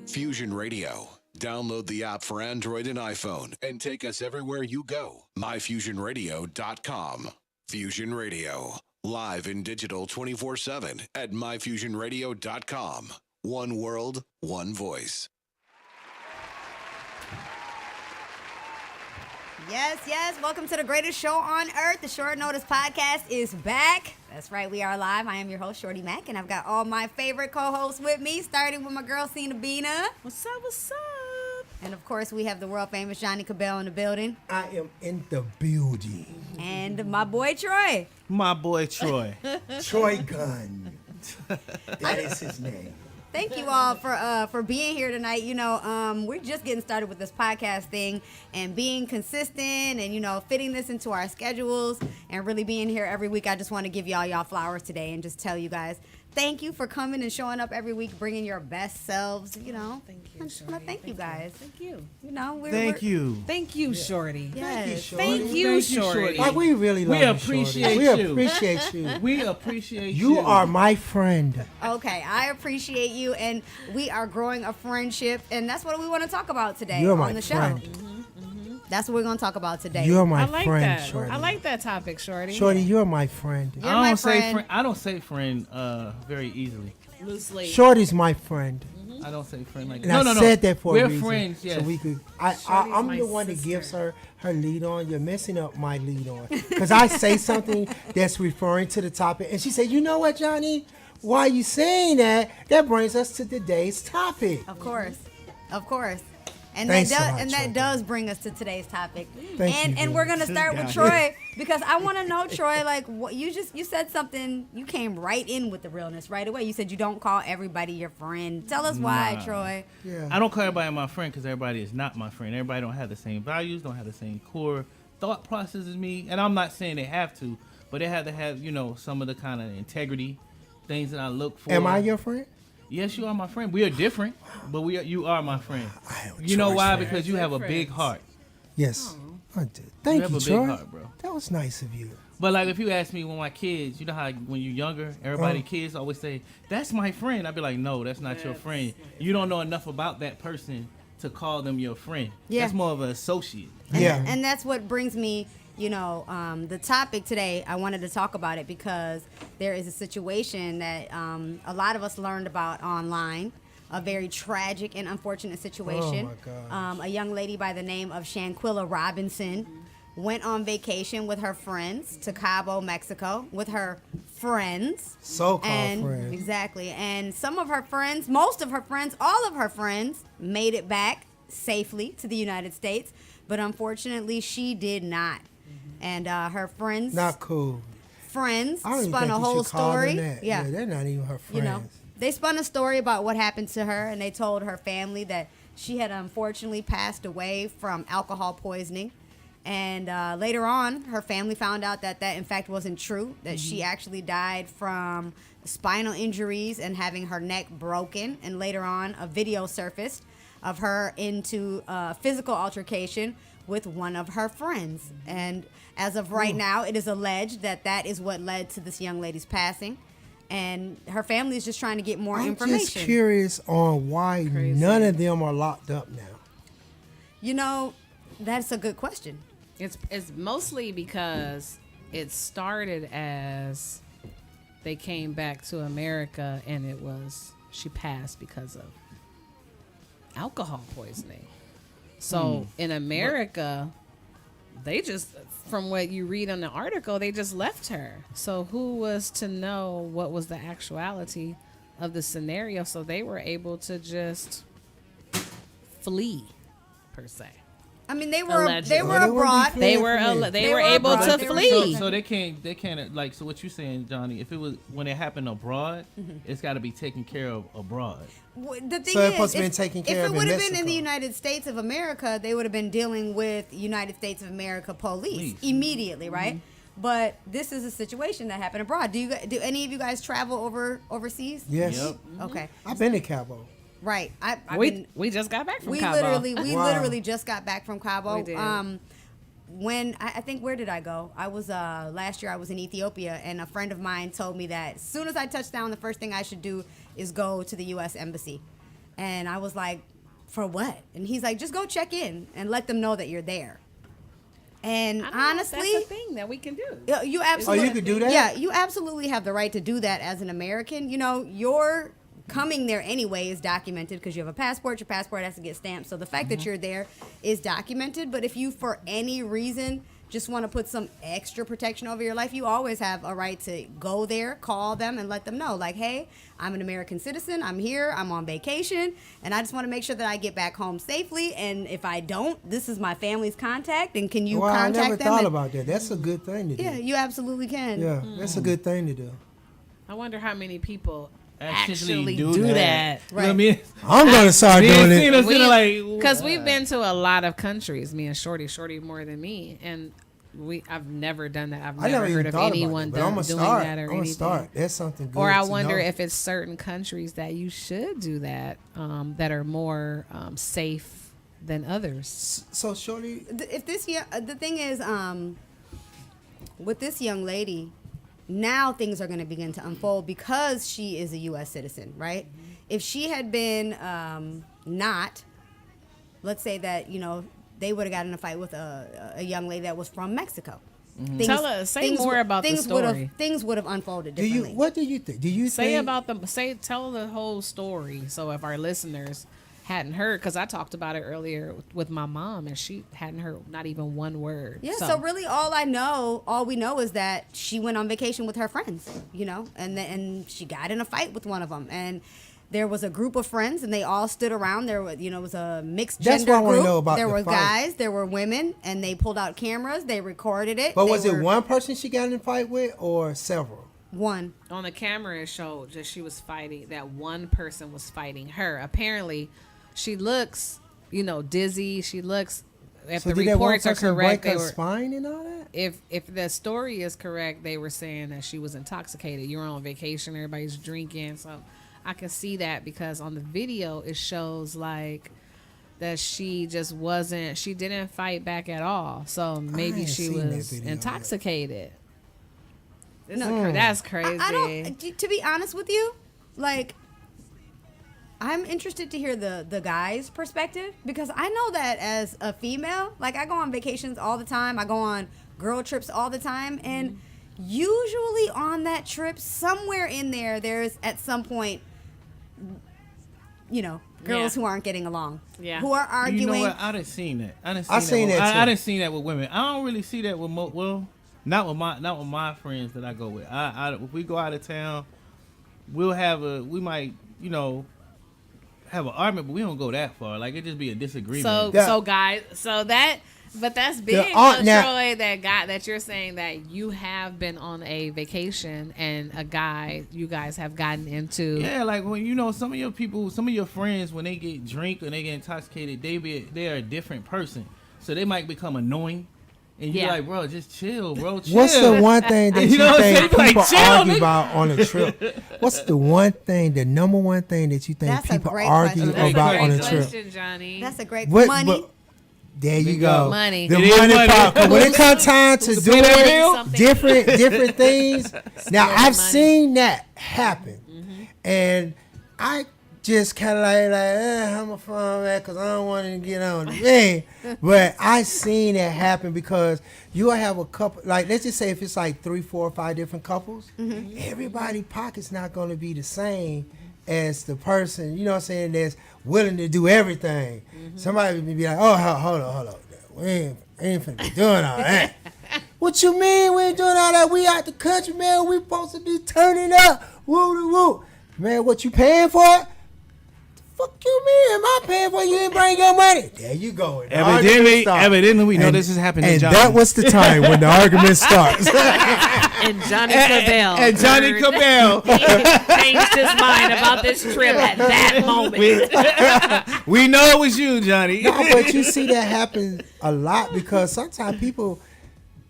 Fusion Radio. Download the app for Android and iPhone and take us everywhere you go. MyFusionRadio.com. Fusion Radio. Live in digital 24/7 at MyFusionRadio.com. One world, one voice. Yes. Welcome to the greatest show on earth. The Short Notice Podcast is back. That's right, we are live. I am your host, Shorty Mac, and I've got all my favorite co-hosts with me, starting with my girl, Cena Bina. What's up? And of course, we have the world famous Johnny Cabell in the building. I am in the building. And my boy, Troy. My boy, Troy. Troy Gunn. That is his name. Thank you all for being here tonight. You know, we're just getting started with this podcast thing and being consistent and, you know, fitting this into our schedules and really being here every week. I just want to give y'all flowers today and just tell you guys thank you for coming and showing up every week, bringing your best selves, you know. Thank you, I just want to thank you guys. Thank you. You know, Thank you. Thank you, Shorty. Yes. Thank you, Shorty. Like, we really love We you, appreciate Shorty. you. We appreciate you. We appreciate you. You are my friend. Okay, I appreciate you, and we are growing a friendship, and that's what we want to talk about today You're on my the friend. show. That's what we're going to talk about today. You're my I like friend, that. Shorty. I like that topic, Shorty. Shorty, you're my friend. You're my friend. I don't say friend very easily. Loosely. Shorty's my friend. I don't say friend like And no, I no, no. said that for We're a reason. friends, yes. So we could. Shorty's I'm my the one that sister. gives her lead on. You're messing up my lead on. Because I say something that's referring to the topic. And she said, you know what, Johnny? Why you saying that? That brings us to today's topic. Of course. And Thanks that so does much, and that Shorty. does bring us to today's topic. Thank you, And we're gonna This start with guy. Troy because I want to know, Troy, like what you said something. You came right in with the realness right away. You said you don't call everybody your friend. Tell us why, Nah. Troy. Yeah. I don't call everybody my friend because everybody is not my friend. Everybody don't have the same values, don't have the same core thought process as me. And I'm not saying they have to, but they have to have, you know, some of the kind of integrity things that I look for. Am I your friend? Yes, you are my friend. We are different, but you are my friend. I am You know Troy's why? friend. Because you have a Friends. big heart. Yes. I did. You Thank have you, a big Troy. heart, bro. That was nice of you. But like if you ask me when my kids, you know how when you're younger, everybody kids always say, "That's my friend." I'd be like, "No, that's not your friend. You don't know enough about that person to call them your friend. Yeah. That's more of an associate." Yeah. And that's what brings me, you know, the topic today. I wanted to talk about it because there is a situation that a lot of us learned about online. A very tragic and unfortunate situation. Oh, my gosh. A young lady by the name of Shanquilla Robinson went on vacation with her friends to Cabo, Mexico, with her friends. So-called and friends. Exactly. And some of her friends, most of her friends, all of her friends made it back safely to the United States. But unfortunately, she did not. And her friends Not cool. friends I don't even spun think a you whole should call story. them that. Yeah. They're not even her friends. You know, they spun a story about what happened to her, and they told her family that she had unfortunately passed away from alcohol poisoning. And later on, her family found out that in fact wasn't true, that she actually died from spinal injuries and having her neck broken. And later on, a video surfaced of her into a physical altercation with one of her friends. And as of right now, it is alleged that is what led to this young lady's passing. And her family is just trying to get more I'm information. just curious on why none of them are locked up now. You know, that's a good question. It's mostly because it started as they came back to America and she passed because of alcohol poisoning. So in America, they just, from what you read on the article, they just left her. So who was to know what was the actuality of the scenario? So they were able to just flee, per se. I mean, they were Allegedly. abroad. They were able abroad. to They were flee. So they can't like. So what you saying, Johnny? If it was when it happened abroad, it's got to be taken care of abroad. The thing So it's is, supposed to be if, taken if care it of in would have been in Mexico. the United States of America, they would have been dealing with United States of America police immediately, right? But this is a situation that happened abroad. Do any of you guys travel overseas? Yes. Yep. Okay, I've been to Cabo. right. We just got back from we Cabo. literally just got back from Cabo. We did. When I think, where did I go? I was last year I was in Ethiopia, and a friend of mine told me that as soon as I touch down, the first thing I should do is go to the U.S. Embassy. And I was like, for what? And he's like, just go check in and let them know that you're there. And I don't know if honestly, that's a thing that we can do. you absolutely. Oh, you could do that? Yeah, you absolutely have the right to do that as an American. You know, your coming there anyway is documented because you have a passport. Your passport has to get stamped. So the fact that you're there is documented. But if you, for any reason, just want to put some extra protection over your life, you always have a right to go there, call them, and let them know, like, hey, I'm an American citizen. I'm here. I'm on vacation. And I just want to make sure that I get back home safely. And if I don't, this is my family's contact. And can you Well, I contact never them? thought about that. That's a good thing to do. Yeah, you absolutely can. Yeah, that's a good thing to do. I wonder how many people Actually actually do do that. that. You know what I mean? I'm gonna start doing it. Because we've been to a lot of countries, me and Shorty more than me, and I've never done that. I've I never never heard even of thought anyone about it, but I'm gonna doing start. that or I'm gonna anything. start. That's something good. Or I to wonder know. if it's certain countries that you should do that, that are more safe than others. So, Shorty, If this the thing is, with this young lady, now things are going to begin to unfold because she is a U.S. citizen, right? If she had been not, let's say that, you know, they would have gotten in a fight with a young lady that was from Mexico. Tell us, say more about the story. Things would have unfolded do you? differently. What do you think? Do you Say think, about them. Tell the whole story. So if our listeners hadn't heard, because I talked about it earlier with my mom, and she hadn't heard not even one word. Yeah, so really all we know is that she went on vacation with her friends, you know, and she got in a fight with one of them, and there was a group of friends, and they all stood around. There was, you know, it was a mixed That's gender what I wanna group. know about there the were fight. guys, there were women, and they pulled out cameras. They recorded it. But was it one person she got in a fight with, or several? One. On the camera, it showed that she was fighting. That one person was fighting her. Apparently, she looks, you know, dizzy. She looks. If So the did that one reports are person correct, break they her were. spine and all that? If the story is correct, they were saying that she was intoxicated. You're on vacation, everybody's drinking, so I can see that because on the video it shows like that she just wasn't. She didn't fight back at all. So maybe ain't she seen that was video yet. intoxicated. No. That's crazy. I don't. To be honest with you, like, I'm interested to hear the guy's perspective because I know that as a female, like, I go on vacations all the time. I go on girl trips all the time, and usually on that trip, somewhere in there's at some point, you know, girls Yeah. who aren't getting along, Yeah. who are arguing. You know what? I done seen that. I I seen that too. I done seen that with women. I don't really see that with not with my friends that I go with. If we go out of town, we might, you know, have an argument, but we don't go that far. Like, it just be a disagreement. But that's big, now- Troy. That you're saying that you have been on a vacation and you guys have gotten into. Yeah, like when you know some of your friends, when they get drink or they get intoxicated, they're a different person. So they might become annoying. And you're like, bro, just chill, bro. Chill. What's the one thing that you know what I'm think saying? Like, people chill, argue nigga. about on a trip? What's the number one thing that you think That's a people great argue question. That's about a on great a trip? question, Johnny. That's a great What- money. but- there you go. Money. The It is money money. part. 'Cause when it comes time to do that it, different things. Now I've money. seen that happen, and I just kind of like I'm a fun man because I don't want to get on the thing. But I seen that happen because you'll have a couple. Like, let's just say if it's like 3, 4, 5 different couples, everybody pocket's not going to be the same as the person, you know what I'm saying, that's willing to do everything. Somebody would be like, oh, hold on. We ain't finna be doing all that. What you mean we ain't doing all that? We out the country, man. We supposed to be turning up. Woo. Man, what you paying for? Fuck you mean? Am I paying for it? You ain't bring your money? There you go. And the argument starts. Evidently, we know And- this is happening to And Johnny. that was the time when the argument starts. And Johnny Cabell. And Johnny Cabell. He changed his mind about this trip at that moment. We know it was you, Johnny. No, but you see that happen a lot because sometimes people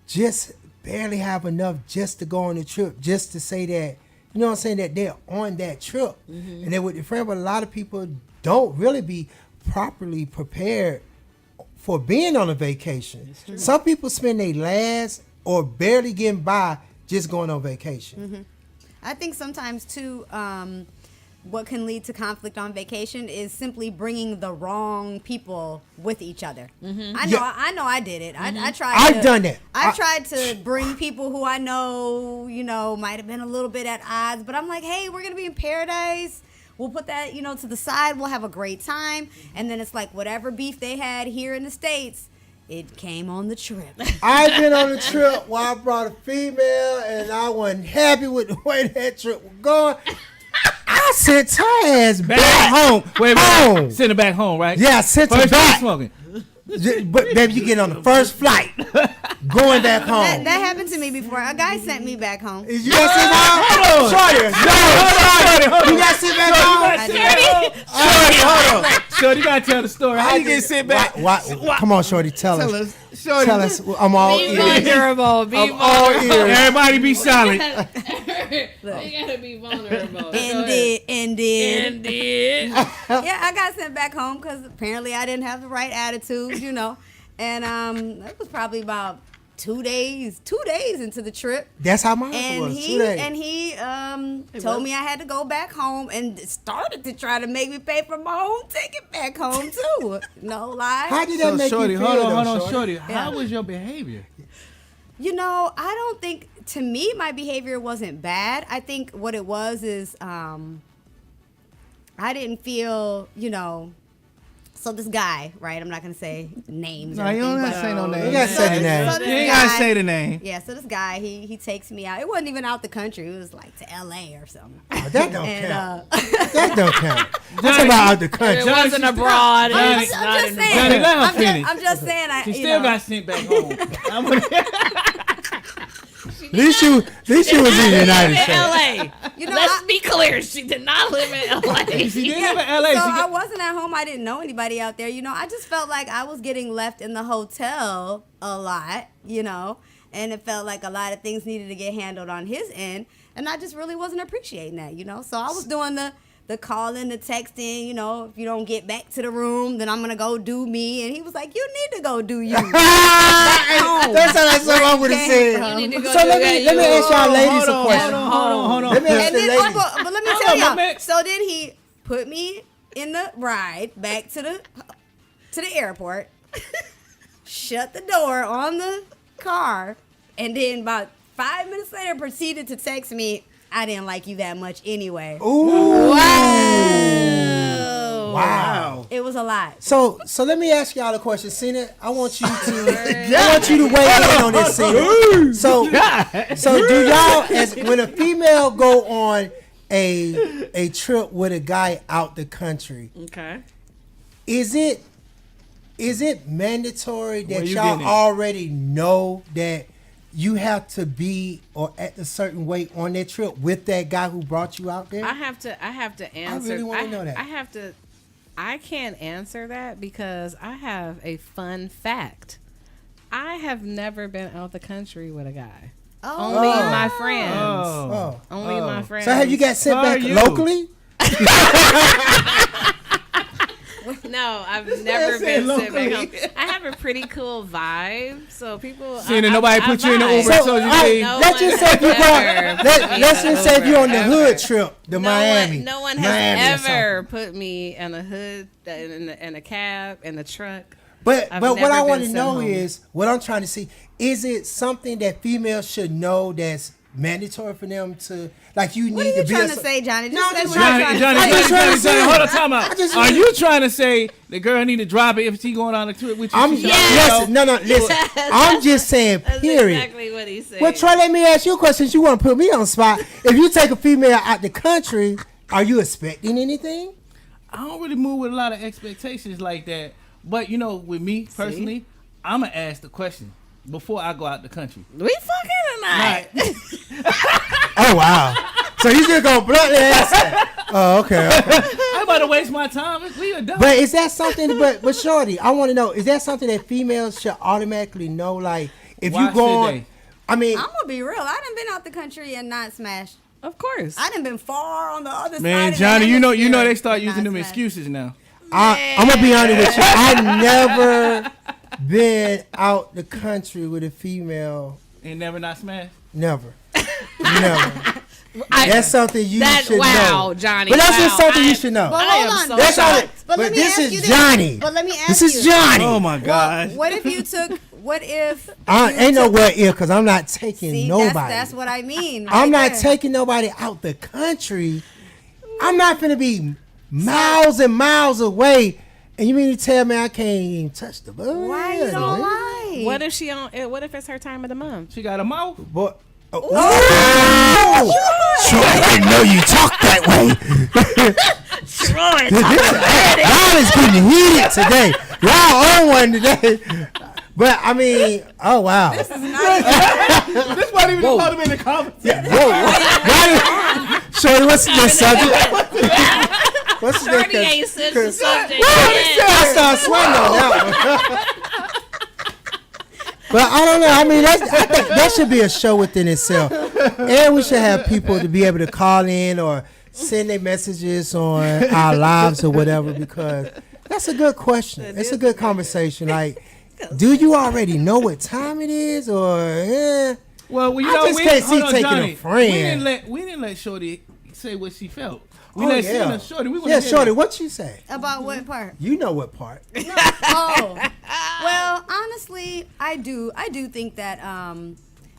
just barely have enough just to go on the trip, just to say that, you know what I'm saying, that they're on that trip. And they're with their friend, but a lot of people don't really be properly prepared for being on a vacation. Some people spend their last or barely getting by just going on vacation. I think sometimes too, what can lead to conflict on vacation is simply bringing the wrong people with each other. I know I did it. I tried. I've done that. I tried to bring people who I know, might have been a little bit at odds, but I'm like, hey, we're gonna be in paradise. We'll put that, to the side. We'll have a great time, and then it's like whatever beef they had here in the States, it came on the trip. I've been on a trip where I brought a female, and I wasn't happy with the way that trip was going. I sent her ass back home. Wait, home. Send her back home, right? Yeah, I sent her First time back. smoking. But baby, you get on the first flight, going back home. That happened to me before. A guy sent me back home. You got sent back home? Shorty, you got sent back home? Shorty, you gotta tell the story. How you get sent back? Come on, Shorty, tell us. Shorty, Tell us. I'm all Be ears. vulnerable. Be I'm all vulnerable. ears. everybody be silent. You gotta be vulnerable. Ended. Yeah. Yeah, I got sent back home because apparently I didn't have the right attitude, And that was probably about 2 days into the trip. That's how mine And was. 2 days. he told me I had to go back home and started to try to make me pay for my own ticket back home too. No lie. How did that So, make Shorty, you feel, hold on, though, Shorty. How was your behavior? I don't think, to me, my behavior wasn't bad. I think what it was is I didn't feel, so this guy, right? I'm not going to say names. No, you don't have to say no names. You gotta say the name. So this You ain't gotta guy- say the name. Yeah, so this guy, he takes me out. It wasn't even out the country. It was like to LA or something. Oh, that don't And, count. That don't count. I'm talking about out the It country. wasn't abroad. I'm It's just not saying. in Johnny, let her finish. I'm just saying. She still got sent back home. At least you was in the United States. LA. Let's I- be clear. She did not live in LA. She did live in LA. So She I got- wasn't at home. I didn't know anybody out there. I just felt like I was getting left in the hotel a lot, and it felt like a lot of things needed to get handled on his end, and I just really wasn't appreciating that, So I was doing the calling, the texting, if you don't get back to the room, then I'm going to go do me. And he was like, you need to go do you. That's what I would have said. You need to go So do let that. me ask y'all ladies a Hold question. on. Let me ask And the then, ladies. but let me Hold tell on, y'all. man. So then he put me in the ride back to the airport, shut the door on the car, and then about 5 minutes later proceeded to text me, I didn't like you that much anyway. Ooh. Wow. Wow. It was a lot. So let me ask y'all a question, Cena. I want you to weigh in on this, Cena. So do y'all, when a female go on a trip with a guy out the country, Okay. is it mandatory Where that you y'all getting it? already know that you have to be or act a certain way on that trip with that guy who brought you out there? I have to answer. really wanna know that. I can't answer that because I have a fun fact. I have never been out the country with a guy. Oh. Only my friends. Oh. Only my friends. So have you got sent How back are you? locally? No, I've never been sent back home. locally. I have a pretty cool vibe, so people. Seeing that nobody put you in the vibe. Uber, so you leave. Let's just say if you let's just say if you're on the hood trip to Miami. No one Miami or has something. ever put me in a hood, in a cab, in a truck. But I've what never I been want to sent know home. is what I'm trying to see. Is it something that females should know that's mandatory for them to like? You What need are you to be trying a, to say, Johnny? No, Just say just what you're Johnny, trying to Johnny, say. just trying to Johnny, say- hold on, time out. I just Are wanna- you trying to say the girl need to drop it if she going on a trip with you? I'm She should listen, know? no, listen. I'm just saying, That's period. exactly what he said. Well, Troy, let me ask you a question. Since you want to put me on the spot, if you take a female out the country, are you expecting anything? I don't really move with a lot of expectations like that. But with me personally, I'ma ask the question before I go out the country. We fucking tonight. Oh wow! So you just gonna bluntly answer? Oh, okay. I'm about to waste my time. We adults. But is that something? But Shorty, I want to know: is that something that females should automatically know? Like, if Why you go should on, they? I mean, I'm gonna be real. I done been out the country and not smashed. Of course. I done been far on the other side. Man, of Johnny, the you know hemisphere they start and using not them smashed. excuses now. I'm gonna be honest with you. I never been out the country with a female. And never not smash. Never. That's something you should know. Johnny. But that's just something you should know. Well, I hold am on. so That's all. shocked. But let me this ask you is this. Johnny. But let me ask This you. is Johnny. Oh my gosh. What if you took? What if? Ain't no what if, because I'm not taking See, nobody. that's what I mean. I'm right not there. taking nobody out the country. I'm not finna be miles and miles away. And you mean to tell me I can't even touch the bud? Why you don't lie? What if she on? What if it's her time of the month? She got a mouth. Boy. Oh. Sure, I didn't know you talk that way. Y'all is getting heated today. Y'all on one today. But I mean, oh wow. This wasn't even supposed to be in the conversation. Whoa. Shorty, what's the subject? What's the Shorty ain't such a subject. I started sweating on that one. But I don't know. I mean, I think that should be a show within itself. And we should have people to be able to call in or send their messages on our lives or whatever, because that's a good question. It's a good conversation. Like, do you already know what time it is, or Well, you I know, just we can't see hold on, taking a Johnny. friend. We didn't let Shorty say what she felt. We Oh, let yeah. Shorty. We Yeah, Shorty, what you say? About what part? You know what part? Oh, well, honestly, I do think that.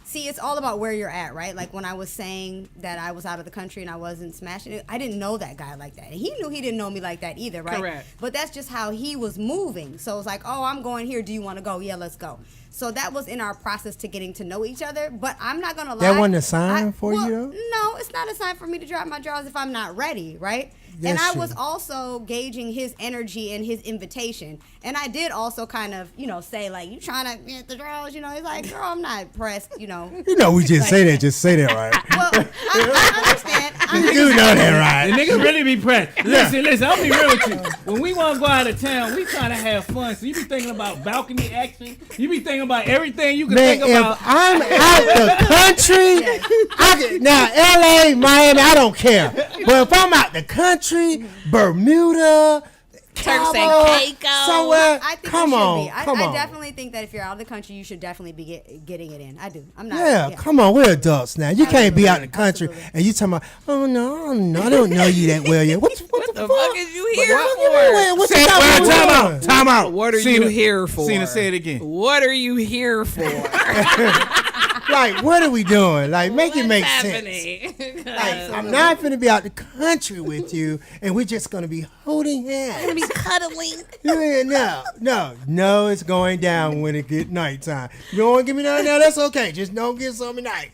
See, it's all about where you're at, right? Like when I was saying that I was out of the country and I wasn't smashing it, I didn't know that guy like that. And he knew he didn't know me like that either, right? Correct. But that's just how he was moving. So it's like, oh, I'm going here. Do you want to go? Yeah, let's go. So that was in our process to getting to know each other. But I'm not going to lie. That wasn't a sign for you, though? No, it's not a sign for me to drop my drawers if I'm not ready, right? That's and I true. was also gauging his energy and his invitation. And I did also kind of, say, like, you trying to get the drawers? He's like, girl, I'm not pressed, You know, we just say that. Just say that, right? Well, I understand. You do know that, The right? nigga really be pressed. Listen, I'll be real with you. When we want to go out of town, we trying to have fun. So you be thinking about balcony action. You be thinking about everything you can Man, think about. if I'm out the country, now LA, Miami, I don't care. But if I'm out the country, Bermuda, Turks and Cabo, Caicos. somewhere, I think come you should on, be. come I on. definitely think that if you're out of the country, you should definitely be getting it in. I do. I'm not. Yeah, come on, we're adults now. You can't be out in the country Absolutely. and you talking about, oh no, I don't know you that well yet. What the fuck? is you here What you got going on? Time out. What are you here for? Cena, say it again. What are you here for? Like, what are we doing? Like, make it make sense. happening? Like, I'm not finna be out the country with you, and we're just gonna be holding hands. be cuddling. Yeah, no, it's going down when it get nighttime. You don't want to give me none now, that's okay. Just don't get some at night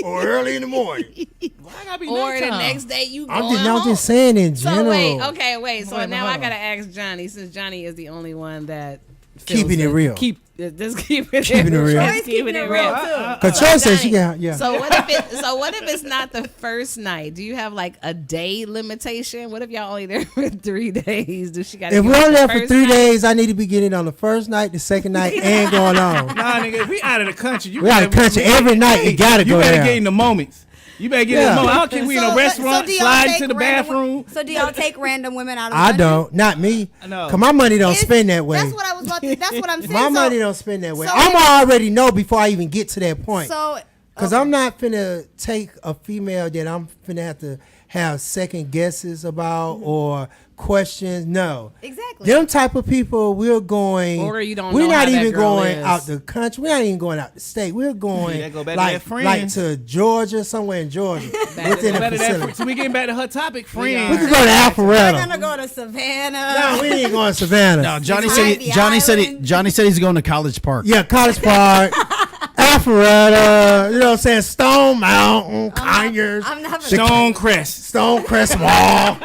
or early in the morning. Why I gotta be Or the nighttime? next day you I'm going just home. saying in general. So wait. So Hold now on. I gotta ask Johnny, since Johnny is the only one that Keeping it real. Keeping it Keeping it real. Always keeping it real, too. Cause Troy says she got, yeah. So what if it's not the first night? Do you have like a day limitation? What if y'all only there for 3 days? Does she got? If we're only there for 3 days, I need to be getting on the first night, the second night, and going on. Nah, nigga, if we out of the country, you We out of the country every night. You gotta go better there. get in the moments. You better get in Yeah. the moment. I don't care if we in a restaurant, do y'all slide take to the random- bathroom. So do y'all take random women out of the I country? don't, not me. No. Cause my money don't It's- spend that way. That's what I was about to. That's what I'm saying. My So- money don't spend that way. so I'm if- already know before I even get to that point. So. Cause okay. I'm not finna take a female that I'm finna have to have second guesses about or questions. No. Exactly. Them type of people, we're going. Or you don't We're know not how that even girl going is. out the country. We're not even going out the state. We're going Yeah, go back to like that friends. to Georgia, somewhere in Georgia, within the Better that, facility. so we getting back to her topic, We friends. can go to We're Alpharetta. gonna go to Savannah. No, we ain't going to Savannah. No, Johnny It's said Ivy Island. Johnny said he's going to College Park. Yeah, College Park, Alpharetta. You know what I'm saying? Stone Mountain, Conyers, I'm not. Stonecrest. Stonecrest Mall.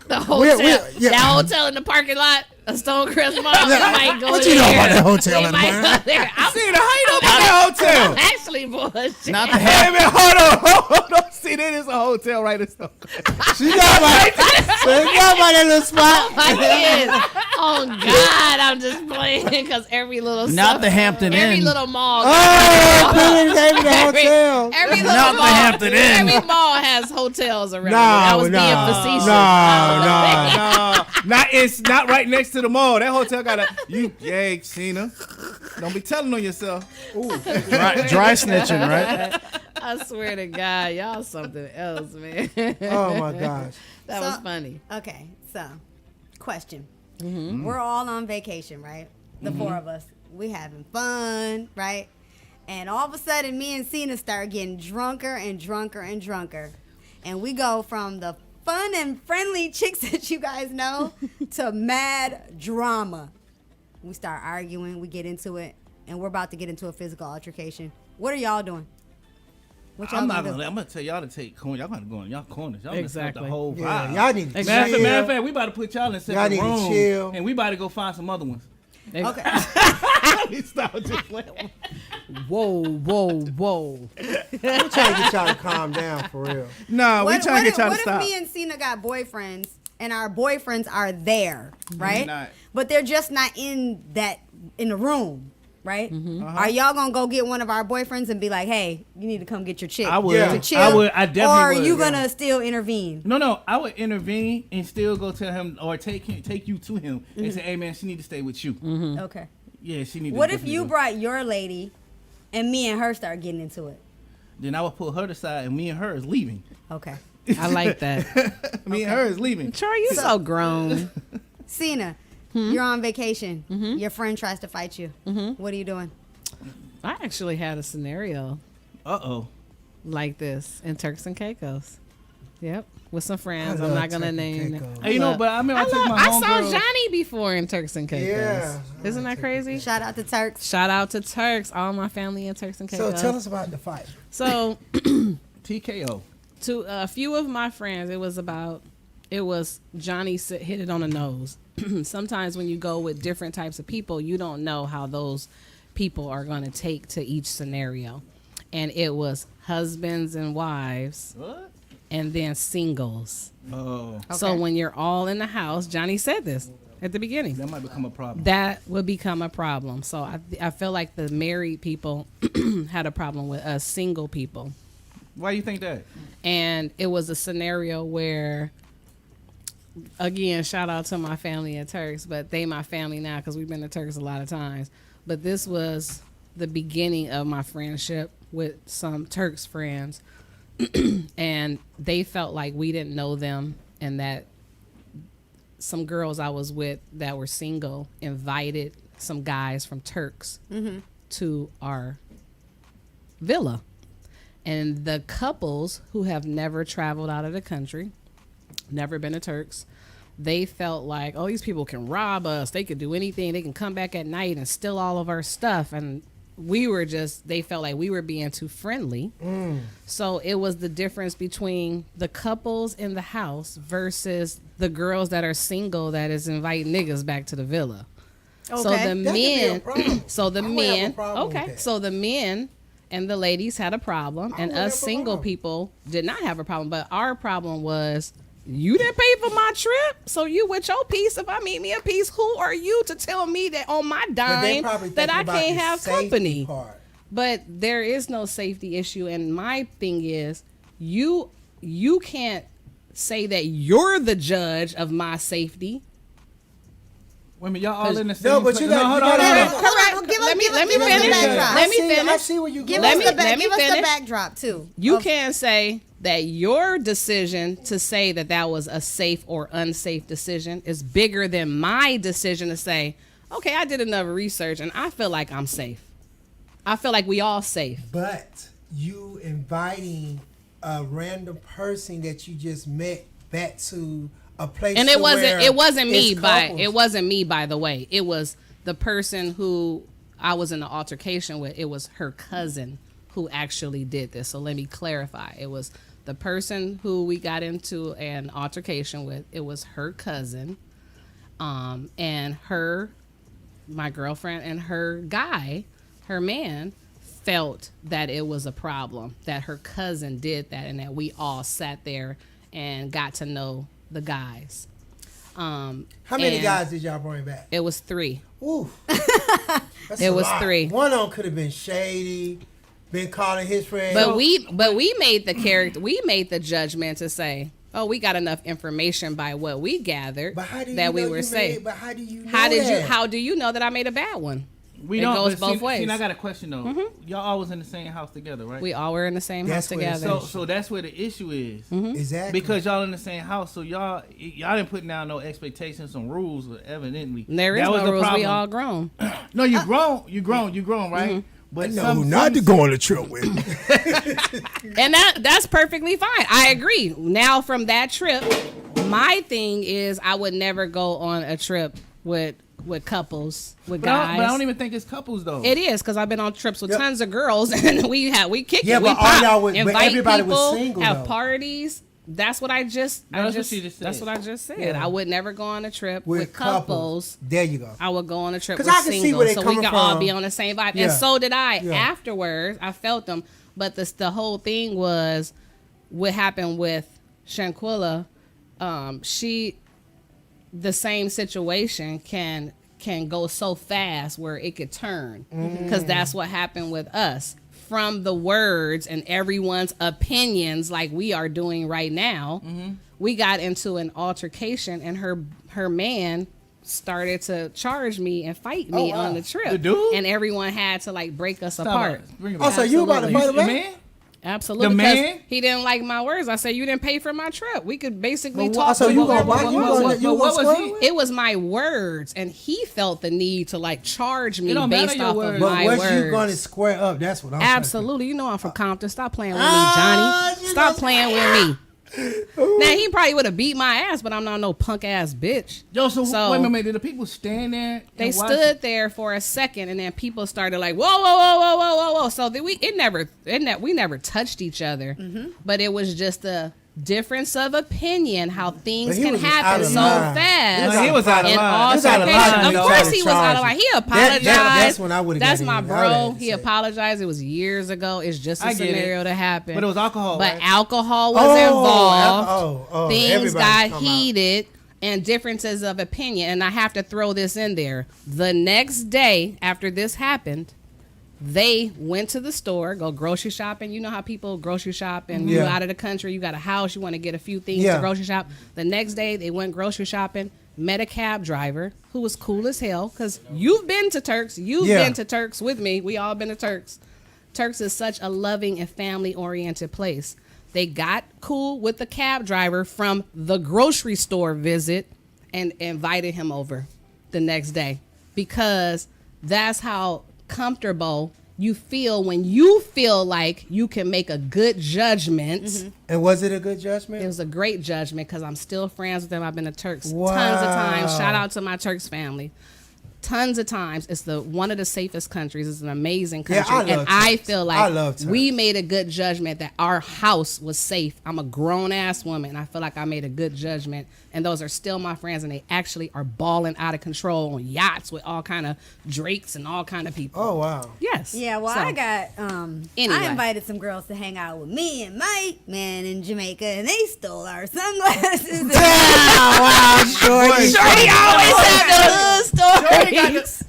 The hotel, yeah. that hotel in the parking lot, a Stonecrest Mall. You might go What there. you know about that hotel You in the might morning? go there. I'm See the height of that hotel. actually bullshit. Not the Hey half. man, hold on. See, that is a hotel right in Stonecrest. She got that little spot. My kids. Oh God, I'm just playing because every little Not the Hampton every Inn. little mall. Oh, put it in the hotel. Every little Not the mall, Hampton Inn. Every mall has hotels around it. No, I was no, being facetious. no. not right next to the mall. That hotel got yeah, Cena. Don't be telling on yourself. Ooh. Dry snitching, right? I swear to God, y'all something else, man. Oh my gosh. That was funny. Okay, so question. We're all on vacation, right? The four of us. We having fun, right? And all of a sudden, me and Cena start getting drunker and drunker and drunker. And we go from the fun and friendly chicks that you guys know to mad drama. We start arguing, we get into it, and we're about to get into a physical altercation. What are y'all doing? What y'all I'm do? gonna tell y'all to take corners. Y'all gotta go in y'all corners. Y'all Exactly. the whole Yeah, vibe. y'all need to Matter chill. of fact, we about to put y'all in a Y'all separate need to room, chill. and we about to go find some other ones. Okay. Stop just playing. Whoa. I'm trying to get y'all to calm down for real. Nah, we trying to get y'all to What stop. if me and Cena got boyfriends and our boyfriends are there, right? not. But they're just not in the room, right? Are y'all gonna go get one of our boyfriends and be like, "Hey, you need to come get your chick"? I would. To chill? I would. I definitely Or are would. you gonna still intervene? No, I would intervene and still go tell him or take you to him and say, "Hey, man, she need to stay with you." Okay. Yeah, she need. What to if you go. brought your lady and me and her start getting into it? Then I would pull her aside, and me and her is leaving. Okay. I like that. Me and her is leaving. Troy, you so grown. Cena, you're on vacation. Your friend tries to fight you. What are you doing? I actually had a scenario Uh-oh. like this in Turks and Caicos. Yep, with some friends. I I'm love not gonna Turks and name Caicos. them. Hey, you know, but I mean, I took my I saw homegirl. Johnny before in Turks and Caicos. Yeah. Isn't that crazy? Shout out to Turks. Shout out to Turks, all my family in Turks and So Caicos. tell us about the fight. So TKO. to a few of my friends, it was Johnny hit it on the nose. Sometimes when you go with different types of people, you don't know how those people are going to take to each scenario. And it was husbands and wives What? and then singles. Oh, So Okay. when you're all in the house, Johnny said this at the beginning. that might become a problem. That would become a problem. So I feel like the married people had a problem with us single people. Why you think that? And it was a scenario where, again, shout out to my family at Turks, but they my family now because we've been to Turks a lot of times. But this was the beginning of my friendship with some Turks friends. And they felt like we didn't know them and that some girls I was with that were single invited some guys from Turks to our villa. And the couples who have never traveled out of the country, never been to Turks, they felt like, oh, these people can rob us. They could do anything. They can come back at night and steal all of our stuff. And they felt like we were being too friendly. So it was the difference between the couples in the house versus the girls that are single that is inviting niggas back to the villa. So Okay. the That could be a men, problem. so the I would have a men, problem with okay, that. so the men and the ladies had a problem, and would us have a single problem. people did not have a problem. But our problem was, you didn't pay for my trip, so you with your piece. If I meet me a piece, who are you to tell me that on my But they dime probably that thinking I about can't the have safety company? part. But there is no safety issue, and my thing is, you can't say that you're the judge of my safety. Wait a minute, y'all all in the same No, but place? you got- hold you on, gotta- hold on. Correct. Let me give us the finish. backdrop. Let me finish. I see where you Give going. us me- the let me give us the finish. backdrop too. You Of- can't say that your decision to say that was a safe or unsafe decision is bigger than my decision to say, okay, I did enough research and I feel like I'm safe. I feel like we all safe. But you inviting a random person that you just met back to a place, And to it wasn't me, it's but couples. it wasn't me, by the way. It was the person who I was in an altercation with. It was her cousin who actually did this. So let me clarify. It was the person who we got into an altercation with. It was her cousin, and my girlfriend and her guy, her man, felt that it was a problem that her cousin did that, and that we all sat there and got to know the guys. How many and guys did y'all bring back? It was 3. Ooh. That's It a was lot. 3. One of them could have been shady, been calling his friend. But we made the character. We made the judgment to say, oh, we got enough information by what we gathered But how do you that we know were you safe. made, but how do you know How did you? that? How do you know that I made a bad one? We It don't. goes but both see, ways. See, I got a question though. Y'all always in the same house together, right? We all were in the same That's house where it's together. So that's where the issue is. Exactly. Because y'all in the same house, so y'all didn't put down no expectations, some rules, evidently. There is That was no the rules. We problem. all grown. No, you grown, right? But I know who not to go on a trip with. And that's perfectly fine. I agree. Now from that trip, my thing is I would never go on a trip with couples, with guys. But I don't even think it's couples though. It is because I've been on trips with Yep. tons of girls and we kick Yeah, it. We but all y'all pop, was- but invite everybody people, was single, have though. parties. That's what I just. No, that's what she just said. That's what I just said. Yeah. I would never go on a trip with with couples. There you go. I would go on a trip 'Cause with I can see singles, where they so we coming could all from. be on the same vibe. Yeah. And so did I. Yeah. Afterwards, I felt them. But the whole thing was what happened with Shanquilla. The same situation can go so fast where it could turn, because that's what happened with us. From the words and everyone's opinions, like we are doing right now, we got into an altercation, and her man started to charge me and fight me Oh, wow. on the trip. The dude? And everyone had to like break us Stop apart. it. Bring it Oh, back. so you about to Absolutely. fight him The back? man? Absolutely. The 'cause man? he didn't like my words. I said, you didn't pay for my trip. We could basically But talk. so you about gonna what- what was square he? with? It was my words, and he felt the need to like charge me It don't matter based your off words. of But my was words. you going to square up? That's what I'm trying to Absolutely. You know I'm from Compton. Stop playing with me, Ah, Johnny. you Stop know- playing with me. Now he probably would have beat my ass, but I'm not no punk ass bitch. Yo, so So- wait a minute. Did the people stand there? They and watch? stood there for a second, and then people started like, whoa, whoa, whoa, whoa, whoa, whoa, whoa. So we never touched each other, but it was just a difference of opinion how things But he can was out happen of so line. fast. He was out of In line. all He was out of line circumstances. when Of he course tried to he was out of charge line. He you. apologized. That's when I would've That's got my in. I would've bro. had to He say. apologized. It was years ago. It's just a I get it. scenario to happen. But it was alcohol, But right? alcohol was involved. Things everybody got come out. heated and differences of opinion. And I have to throw this in there. The next day after this happened, they went to the store, go grocery shopping. You know how people grocery shop and you're Yeah. out of the country, you got a house, you want to get a few things Yeah. to grocery shop. The next day they went grocery shopping, met a cab driver who was cool as hell, because you've been to Turks. You've Yeah. been to Turks with me. We all been to Turks. Turks is such a loving and family-oriented place. They got cool with the cab driver from the grocery store visit and invited him over the next day, because that's how comfortable you feel when you feel like you can make a good judgment. And was it a good judgment? It was a great judgment, because I'm still friends with them. I've been to Turks Wow. tons of times. Shout out to my Turks family. Tons of times. It's one of the safest countries. It's an amazing Yeah, country. I love and I Turks. feel I like love Turks. we made a good judgment that our house was safe. I'm a grown ass woman, and I feel like I made a good judgment. And those are still my friends, and they actually are balling out of control on yachts with all kind of Drakes and all kind of people. Oh wow. Yes. Yeah, well, So, I got Anyway. I invited some girls to hang out with me and Mike, man, in Jamaica, and they stole our sunglasses. Wow, shorty. Shorty always had the hood stories.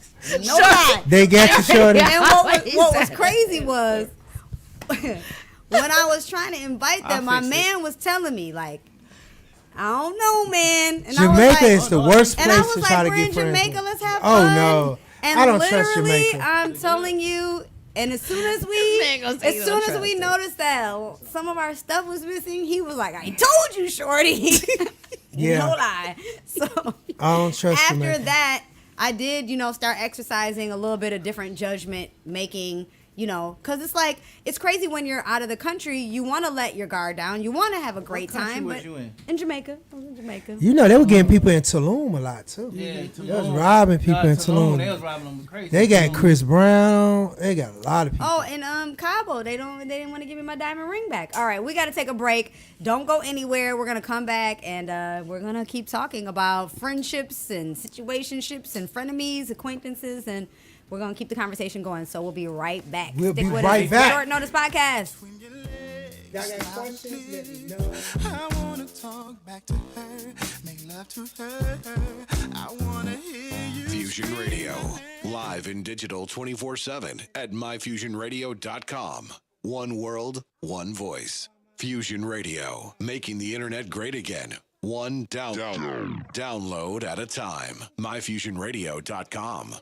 No lie. They got you, shorty. And what was Exactly. crazy was when I was trying to invite them, my fix it. man was telling me like, I don't know, man. And Jamaica I was like, is the worst and I place was to like, try to we're get in friends. Jamaica, let's have Oh, fun. no. And I don't trust literally, Jamaica. I'm telling you, and as soon as man gonna say as you soon don't as trust we it. noticed that some of our stuff was missing, he was like, I told you, shorty. Yeah. No lie. So I don't trust after Jamaica. that, I did, start exercising a little bit of different judgment making, because it's like, it's crazy when you're out of the country, you want to let your guard down. You want to have a great country time. was But you in? Jamaica. I was in Jamaica. You know, they were getting people in Tulum a lot too. Yeah, They was robbing people in Tulum. They was robbing them crazy. They got Tulum. Chris Brown. They got a lot of people. Oh, and Cabo, they didn't want to give me my diamond ring back. All right, we got to take a break. Don't go anywhere. We're gonna come back and we're gonna keep talking about friendships and situationships and frenemies, acquaintances, and we're gonna keep the conversation going. So we'll be right back. We'll Stick be with right us. back. Short Notice Podcast. Y'all got questions? Let me know. I wanna talk back to her, make love to her. I wanna hear you. Fusion Radio, live and digital 24/7 at myfusionradio.com. One world, one voice. Fusion Radio, making the internet great again. One download at a time. MyFusionRadio.com.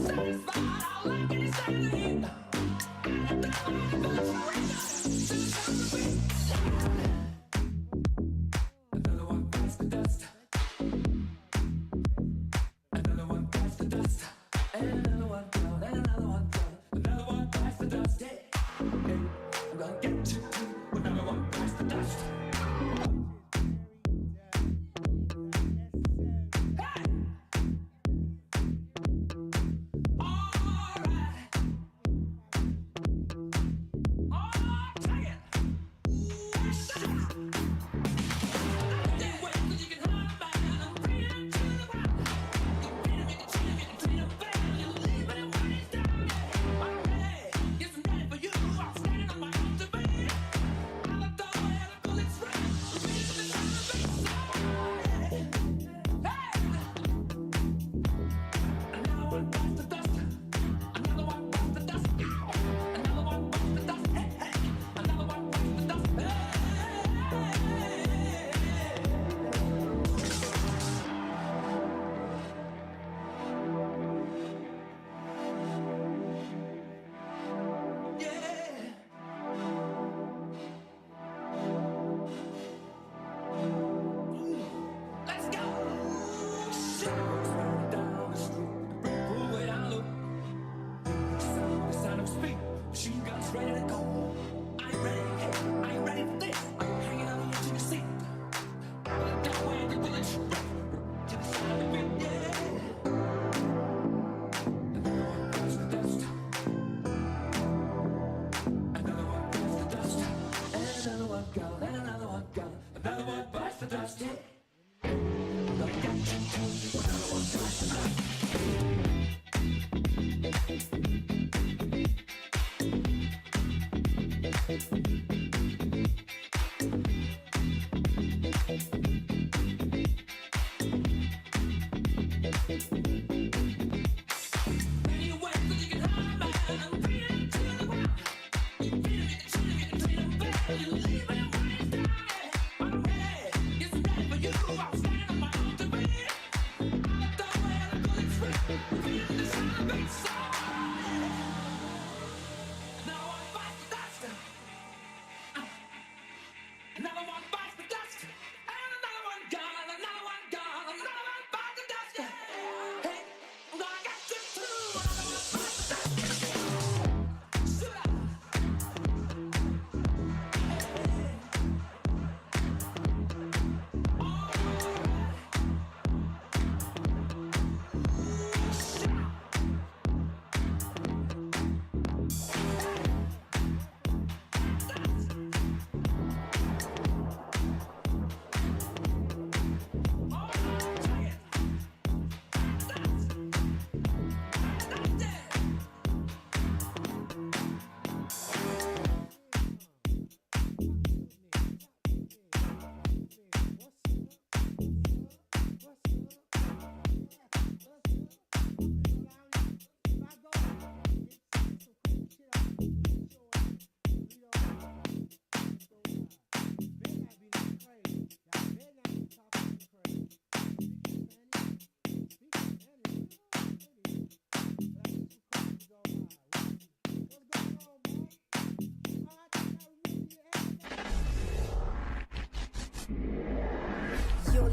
Satisfied, I like it, it's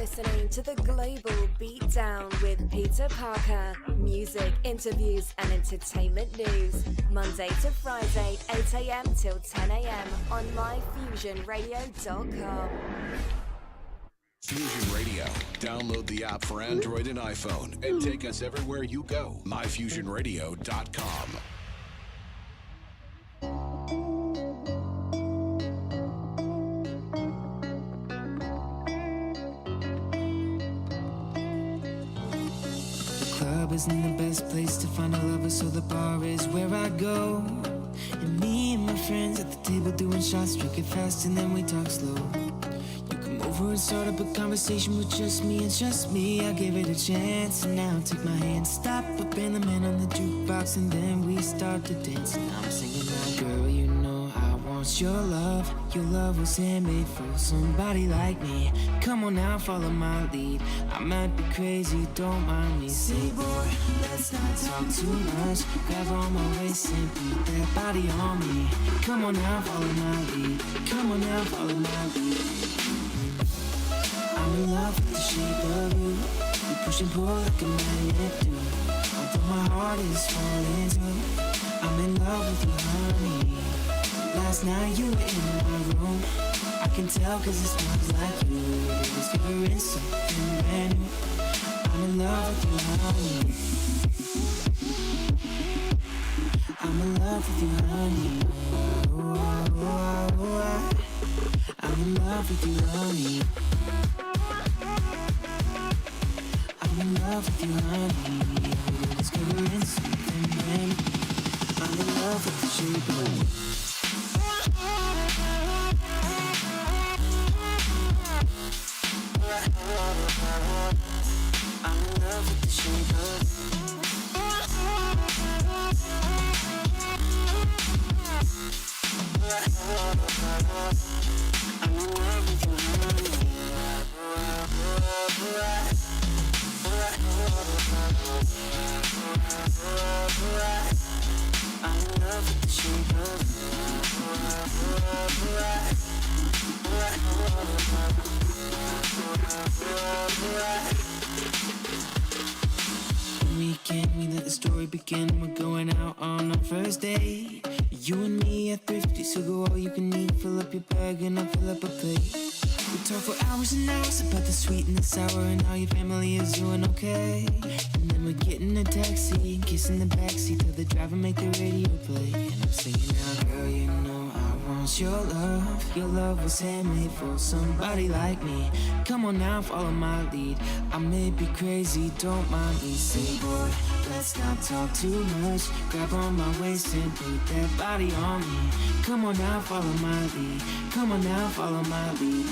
listening to the Global Beatdown with Peter Parker. Music, interviews, and entertainment news. Monday to Friday, 8 a.m. till 10 a.m. on myfusionradio.com. Fusion Radio. Download the app for Android and iPhone and take us everywhere you go. myfusionradio.com. Club isn't the best place to find a lover, so the bar is where I go. And me and my friends at the table doing shots, drink it fast and then we talk slow. You come over and start up a conversation with just me and just me. I give it a chance and now take my hand, stop up in the man on the jukebox, and then we start to dance. And I'm singing out, girl, you know I want your love. Your love was handmade for somebody like me. Come on now, follow my lead. I might be crazy, don't mind me. Say, boy, let's not talk too much. Grab on my waist and put that body on me. Come on now, follow my lead. Come on now, follow my lead. I'm in love with the shape of you. We push and pull like a magnet do. Although my heart is falling too, I'm in love with you, honey. Last night you were in my room. I can tell cause it smells like you. Discovering something brand new. I'm in love with you, honey. I'm in love with you, honey. Oh, oh, oh, oh. I'm in love with you, honey. I'm in love with you, honey. Discovering something brand new. I'm in love with the shape of you. I'm in love with the shape of I'm in love with you, honey. I'm in love with the shape of Weekend, we let the story begin. We're going out on our first date. You and me are thrifty, so go all you can eat. Fill up your bag and I'll fill up a plate. We talk for hours and hours about the sweet and the sour and how your family is doing okay. And then we get in a taxi and kiss in the backseat till the driver make the radio play. And I'm singing out, girl, you know I want your love. Your love was handmade for somebody like me. Come on now, follow my lead. I may be crazy, don't mind me. Say, boy, let's not talk too much. Grab on my waist and put that body on me. Come on now, follow my lead. Come on now, follow my lead.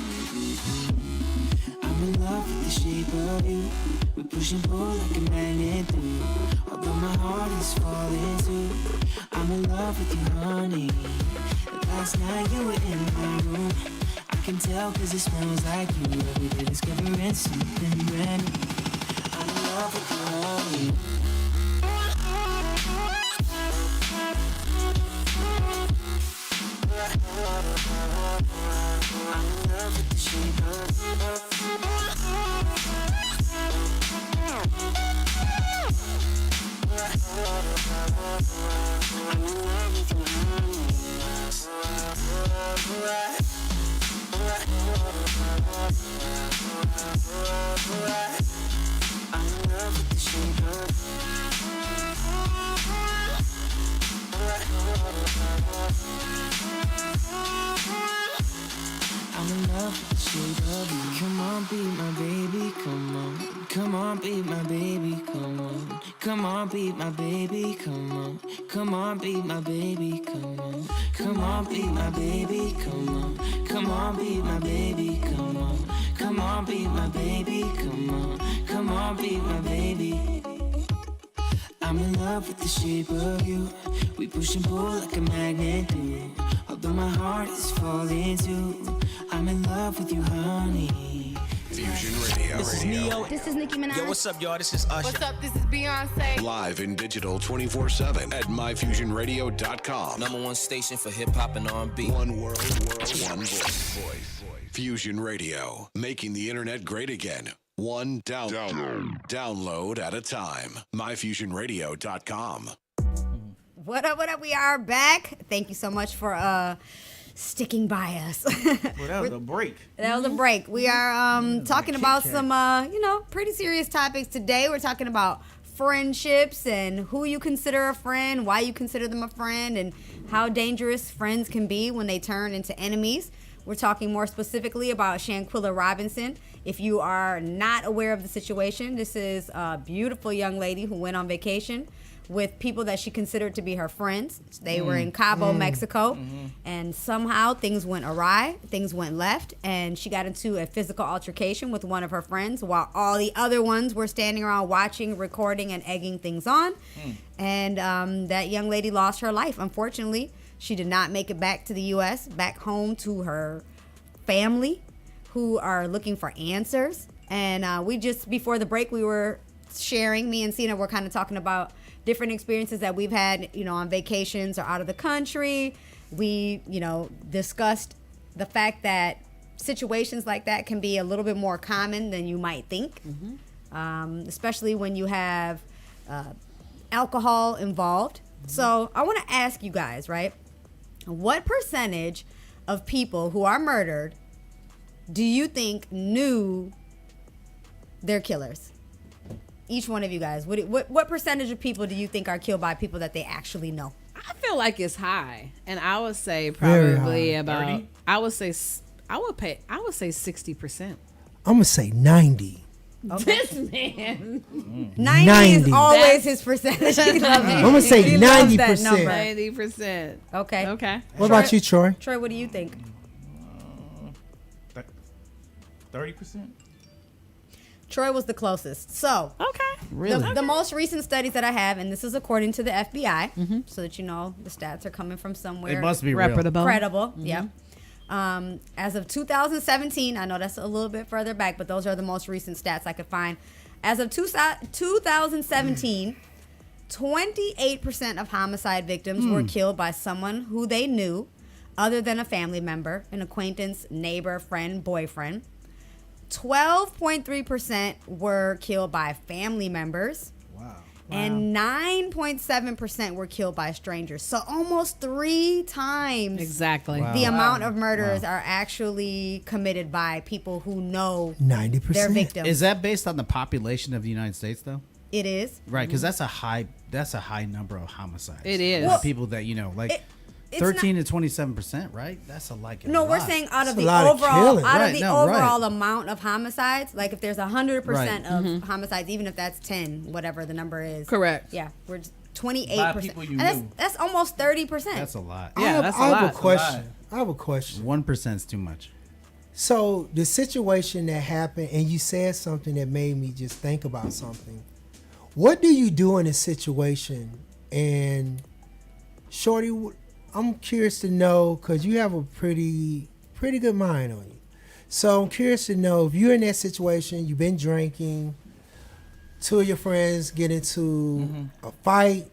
I'm in love with the shape of you. We push and pull like a magnet do. Although my heart is falling too, I'm in love with you, honey. Last night you were in my room. I can tell cause it smells like you. Every day discovering something brand new. I'm in love with you, honey. I'm in love with the shape of I'm in love with you, honey. I'm in love with the shape of I'm in love with the shape of you. Come on, be my baby, come on. Come on, be my baby, come on. Come on, be my baby, come on. Come on, be my baby, come on. Come on, be my baby, come on. Come on, be my baby, come on. Come on, be my baby, come on. Come on, be my baby. I'm in love with the shape of you. We push and pull like a magnet do. Although my heart is falling too, I'm in love with you, honey. Fusion Radio. This is Neo. This is Nicki Minaj. Yo, what's up, y'all? This is Usher. What's up? This is Beyonce. Live and digital 24/7 at myfusionradio.com. #1 station for hip hop and R&B. One world, one voice. Fusion Radio, making the internet great again. One download at a time. MyFusionRadio.com. What up, what up? We are back. Thank you so much for sticking by us. Well, that was a break. That was a break. We are talking about some, pretty serious topics today. We're talking about friendships and who you consider a friend, why you consider them a friend, and how dangerous friends can be when they turn into enemies. We're talking more specifically about Shanquilla Robinson. If you are not aware of the situation, this is a beautiful young lady who went on vacation with people that she considered to be her friends. They were in Cabo, Mexico, and somehow things went awry, things went left, and she got into a physical altercation with one of her friends while all the other ones were standing around watching, recording, and egging things on. And that young lady lost her life. Unfortunately, she did not make it back to the U.S., back home to her family who are looking for answers. And we just, before the break, we were sharing, me and Cena were kind of talking about different experiences that we've had, on vacations or out of the country. We, discussed the fact that situations like that can be a little bit more common than you might think, especially when you have alcohol involved. So I want to ask you guys, right? What percentage of people who are murdered do you think knew they're killers? Each one of you guys, what percentage of people do you think are killed by people that they actually know? I feel like it's high, and I would say probably about 30? I would say 60%. I'm gonna say 90. Okay. This man, 90 is 90. always his percentage. He loves it. I'm gonna say He loves 90%. that number. 90%. Okay. Okay. What about you, Troy? Troy, what do you think? 30%. Troy was the closest. So, Okay. Really? the most recent studies that I have, and this is according to the FBI, so that you know the stats are coming from somewhere It must be real. Reputable. credible. Yeah. As of 2017, I know that's a little bit further back, but those are the most recent stats I could find. As of 2017, 28% of homicide victims were killed by someone who they knew, other than a family member, an acquaintance, neighbor, friend, boyfriend. 12.3% were killed by family members. Wow. And 9.7% were killed by strangers. So almost 3 times Exactly. Wow. the amount of murders are actually committed by people who know 90%. their victims. Is that based on the population of the United States, though? It is. Right, because that's a high number of homicides. It is. Like people that It's 13 to 27%, right? That's a No, we're lot. saying out of That's a the lot of overall killing. out Right, of the no, overall right. amount of homicides, like if there's 100% Right. of homicides, even if that's 10, whatever the number is. Correct. Yeah, we're By 28%. people you And that's, knew. that's almost 30%. That's a lot. Yeah, that's a I have lot. a question. I have a question. 1% is too much. So the situation that happened, and you said something that made me just think about something. What do you do in a situation? And Shorty, I'm curious to know, because you have a pretty good mind on you. So I'm curious to know, if you're in that situation, you've been drinking, 2 of your friends get into a fight.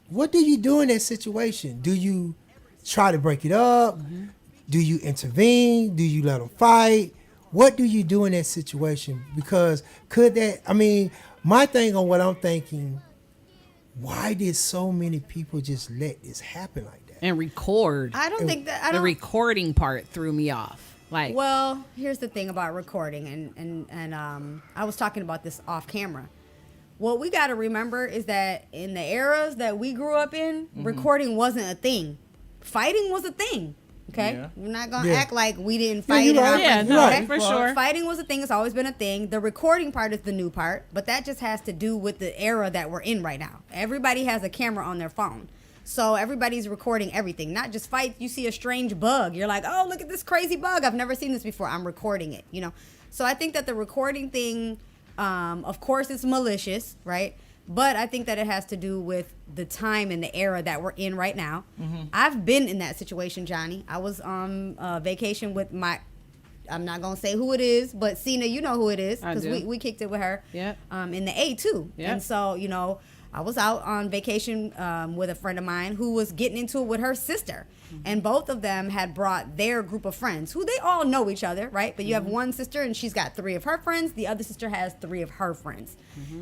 What do you do in that situation? Do you try to break it up? Do you intervene? Do you let them fight? What do you do in that situation? Because my thing on what I'm thinking, why did so many people just let this happen like that? And record. I don't think that. I The don't. recording part threw me off. Like, Well, here's the thing about recording, and I was talking about this off camera. What we got to remember is that in the eras that we grew up in, recording wasn't a thing. Fighting was a thing. Okay, Yeah. we're not gonna Yeah. act like we didn't Yeah, fight. you're in our right. yeah, friends' no, group, Right. for sure. Fighting was a thing. It's always been a thing. The recording part is the new part, but that just has to do with the era that we're in right now. Everybody has a camera on their phone. So everybody's recording everything, not just fights. You see a strange bug. You're like, oh, look at this crazy bug. I've never seen this before. I'm recording it, So I think that the recording thing, of course, it's malicious, right? But I think that it has to do with the time and the era that we're in right now. I've been in that situation, Johnny. I was on vacation with I'm not going to say who it is, but Cena, you know who it is. I Because do. we kicked it with her Yeah. in the A2. Yeah. And so, I was out on vacation with a friend of mine who was getting into it with her sister. And both of them had brought their group of friends who they all know each other, right? But you have one sister and she's got 3 of her friends. The other sister has 3 of her friends.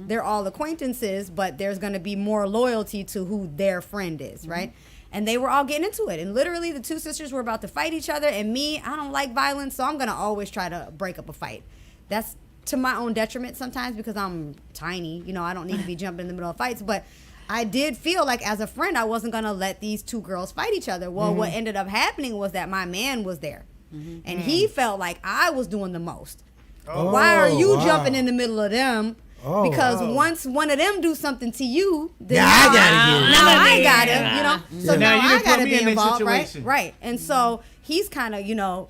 They're all acquaintances, but there's going to be more loyalty to who their friend is, right? And they were all getting into it. And literally the 2 sisters were about to fight each other. And me, I don't like violence, so I'm going to always try to break up a fight. That's to my own detriment sometimes because I'm tiny. You know, I don't need to be jumping in the middle of fights. But I did feel like as a friend, I wasn't going to let these 2 girls fight each other. Well, what ended up happening was that my man was there. And he felt like I was doing the most. Why are you jumping in the middle of them? Because once one of them do something to you, then I gotta get it. now I got it, you know. So Now now you I done put got to me be in this involved, right? situation. Right. And so he's kind of, you know,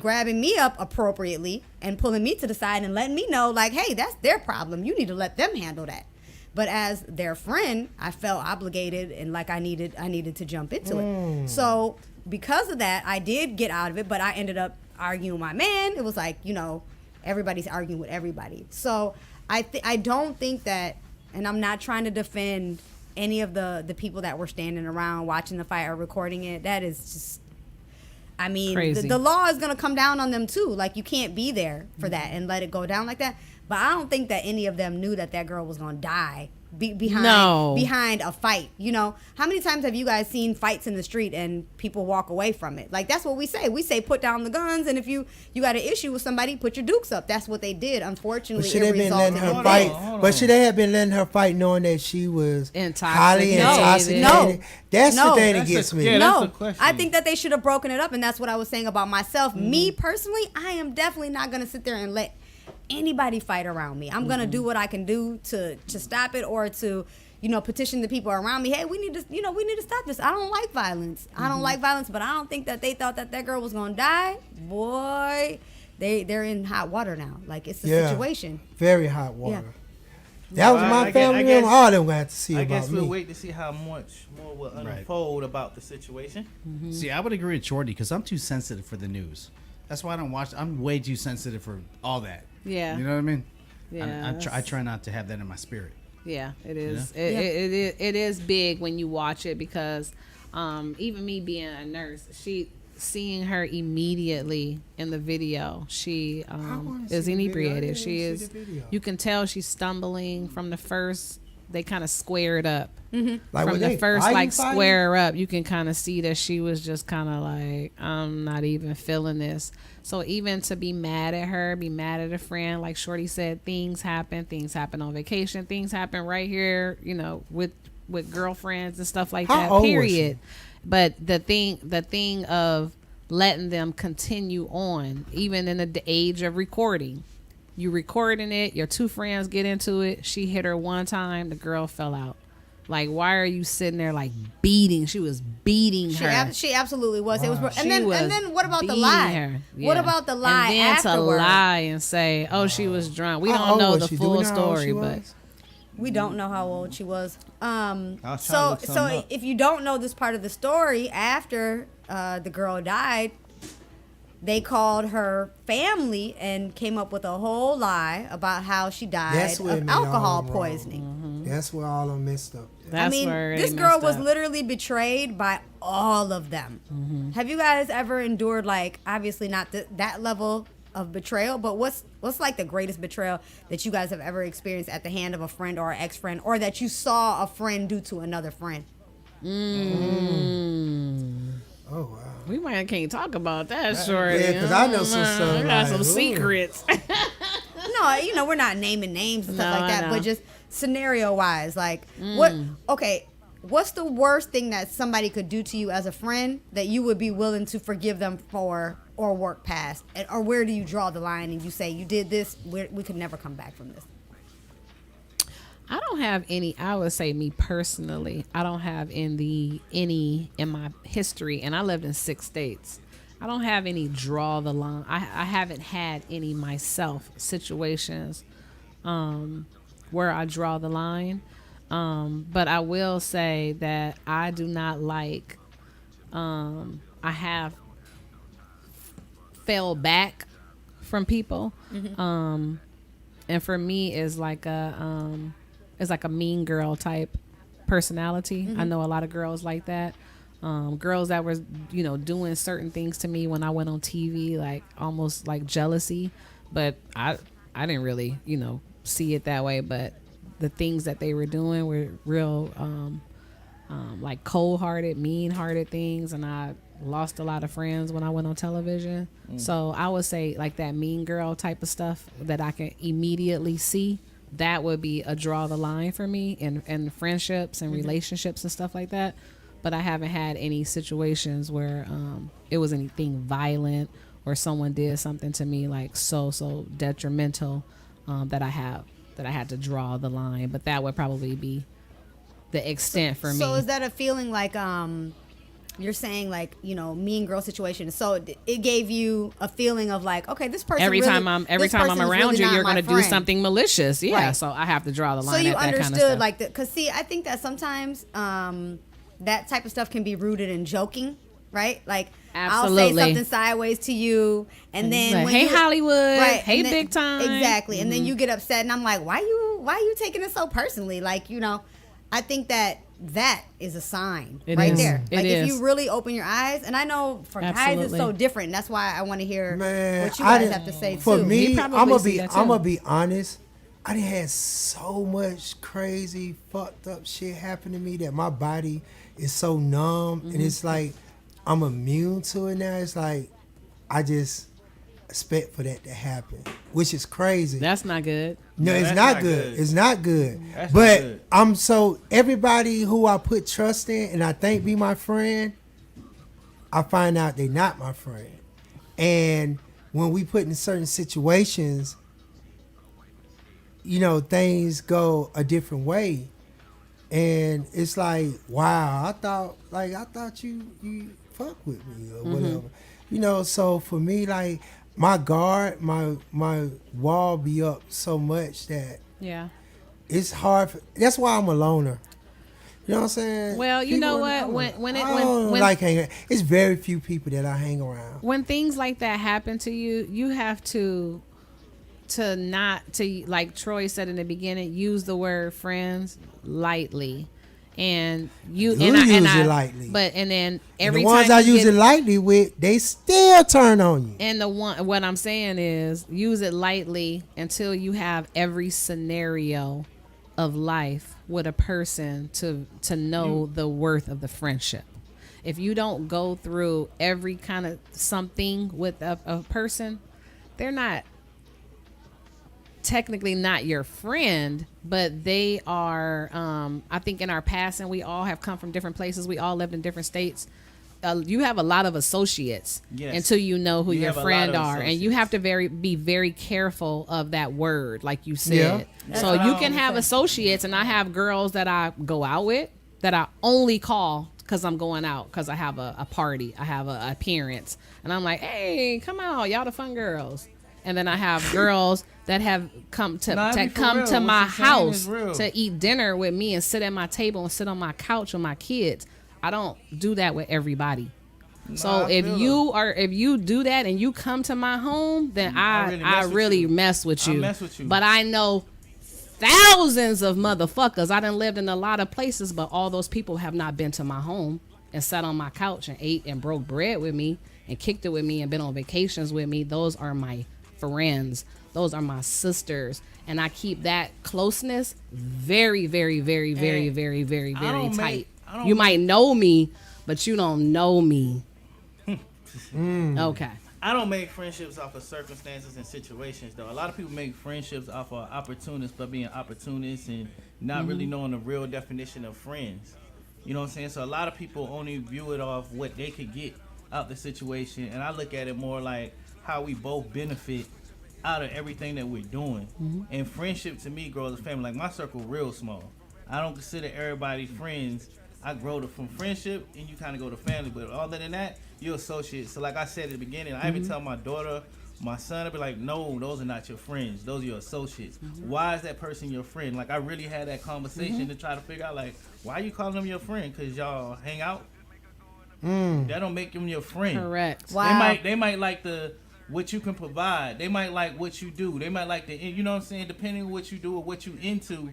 grabbing me up appropriately and pulling me to the side and letting me know, like, hey, that's their problem. You need to let them handle that. But as their friend, I felt obligated and like I needed to jump into it. So because of that, I did get out of it, but I ended up arguing with my man. It was like, you know, everybody's arguing with everybody. So I don't think that, and I'm not trying to defend any of the people that were standing around watching the fight or recording it. That is just, I mean, the law is going to come down on them too. Like, you can't be there for that and let it go down like that. But I don't think that any of them knew that that girl was going to die behind a fight. You know, how many times have you guys seen fights in the street and people walk away from it? Like, that's what we say. We say put down the guns, and if you got an issue with somebody, put your dukes up. That's what they did. Unfortunately, But should they been letting her fight? But should they have been letting her fight knowing that she was highly intoxicated? No. That's the thing that gets me. No, I think that they should have broken it up, and that's what I was saying about myself. Me personally, I am definitely not going to sit there and let anybody fight around me. I'm gonna do what I can do to stop it, or to, you know, petition the people around me. Hey, we need to stop this. I don't like violence. I don't like violence, but I don't think that they thought that girl was gonna die. Boy, they're in hot water now. Like, it's a situation. Very hot water. Yeah. That was my family member. All them gonna have to see about me. I guess we'll wait to see how much more will unfold about the situation. See, I would agree with Jordy because I'm too sensitive for the news. That's why I don't watch. I'm way too sensitive for all that. Yeah. You know what I mean? Yeah. I try not to have that in my spirit. Yeah, it is. You know? It is big when you watch it because even me being a nurse, seeing her immediately in the video, she is inebriated. She is. You can tell she's stumbling from the first. They kind of squared up. Like from the first square up, you can kind of see that she was just kind of like, I'm not even feeling this. So even to be mad at her, be mad at a friend, like Shorty said, things happen on vacation, things happen right here, you know, with girlfriends and stuff like that, period. But the thing of letting them continue on, even in the age of recording, you recording it, your 2 friends get into it, she hit her one time, the girl fell out. Like, why are you sitting there like beating? She was beating her. She absolutely was. Wow. It was, and then what about the lie? Yeah. What about the lie? And then afterward? To lie and say, "Oh, she was drunk." We don't know the full story, but we don't know how old she was. So if you don't know this part of the story, after the girl died, they called her family and came up with a whole lie about how she died of alcohol poisoning. That's where all of them messed up. This girl was literally betrayed by all of them. Have you guys ever endured, like, obviously not that level of betrayal, but what's like the greatest betrayal that you guys have ever experienced at the hand of a friend or an ex-friend, or that you saw a friend do to another friend? Oh wow. We can't talk about that, Shorty. Yeah, because I know some stuff. I got some secrets. No, you know, we're not naming names and stuff like that, but just scenario wise, like what's the worst thing that somebody could do to you as a friend that you would be willing to forgive them for or work past? Or where do you draw the line and you say, you did this, we could never come back from this? I don't have any. I would say, me personally, I don't have any in my history, and I lived in 6 states. I don't have any draw the line. I haven't had any myself situations where I draw the line. But I will say that I do not like. I have fell back from people, and for me, is like is like a mean girl type personality. I know a lot of girls like that. Girls that were, doing certain things to me when I went on TV, like almost like jealousy. But I didn't really, see it that way. But the things that they were doing were real, like cold-hearted, mean-hearted things. And I lost a lot of friends when I went on television. So I would say like that mean girl type of stuff that I can immediately see, that would be a draw the line for me in friendships and relationships and stuff like that. But I haven't had any situations where it was anything violent or someone did something to me like so detrimental that I had to draw the line. But that would probably be the extent for me. So is that a feeling like you're saying like, mean girl situation? So it gave you a feeling of like, okay, this person every time I'm around you, you're going to do something malicious. Yeah. Right. So I have to draw the line. So you at that understood kind of like because see, I think that sometimes that type of stuff can be rooted in joking, right? Like absolutely. I'll say something sideways to you, and then like, when hey you, Hollywood, right, hey then, big time, exactly, and then you get upset, and I'm like, why you taking it so personally? Like I think that is a sign right there. Like if you really open your eyes, and I know for guys it's so different. And that's why I want to hear what you guys have to say too. For me, I'm gonna be honest. I done had so much crazy, fucked up shit happen to me that my body is so numb, and it's like I'm immune to it now. It's like I just expect for that to happen, which is crazy. That's not good. No, it's not good. It's not good. But I'm so everybody who I put trust in and I think be my friend, I find out they not my friend. And when we put in certain situations, things go a different way. And it's like, wow, I thought you fuck with me or whatever. So for me, like my guard, my wall be up so much that it's hard. That's why I'm a loner. You know what I'm saying? Well, you know what? When like hanging, it's very few people that I hang around. When things like that happen to you, you have to like Troy said in the beginning, use the word friends lightly. And you use it lightly. But and then the ones I use it lightly with, they still turn on you. And what I'm saying is use it lightly until you have every scenario of life with a person to know the worth of the friendship. If you don't go through every kind of something with a person, they're not technically not your friend, but they are I think in our past, and we all have come from different places, we all lived in different states, you have a lot of associates until you know who your friend are, and you have to be very careful of that word, like you said. So you can have associates, and I have girls that I go out with that I only call because I'm going out, because I have a party, I have a appearance, and I'm like, hey, come out, y'all the fun girls. And then I have girls that have come to my house to eat dinner with me and sit at my table and sit on my couch with my kids. I don't do that with everybody. So if you do that and you come to my home, then I really mess with you. But I know thousands of motherfuckers. I done lived in a lot of places, but all those people have not been to my home and sat on my couch and ate and broke bread with me and kicked it with me and been on vacations with me. Those are my friends. Those are my sisters, and I keep that closeness very, very, very, very, very, very, very tight. You might know me, but you don't know me. Okay. I don't make friendships off of circumstances and situations, though. A lot of people make friendships off of opportunists, but being opportunists and not really knowing the real definition of friends. You know what I'm saying? So a lot of people only view it off what they could get out the situation, and I look at it more like how we both benefit out of everything that we're doing. And friendship to me grows a family. Like my circle real small. I don't consider everybody friends. I grow from friendship, and you kind of go to family. But other than that, you're associates. So like I said at the beginning, I even tell my daughter, my son, I'll be like, no, those are not your friends. Those are your associates. Why is that person your friend? Like I really had that conversation to try to figure out, like, why you calling them your friend? Because y'all hang out? That don't make them your friend. Correct. Wow. They might like what you can provide. They might like what you do. They might like you know what I'm saying? Depending on what you do or what you into,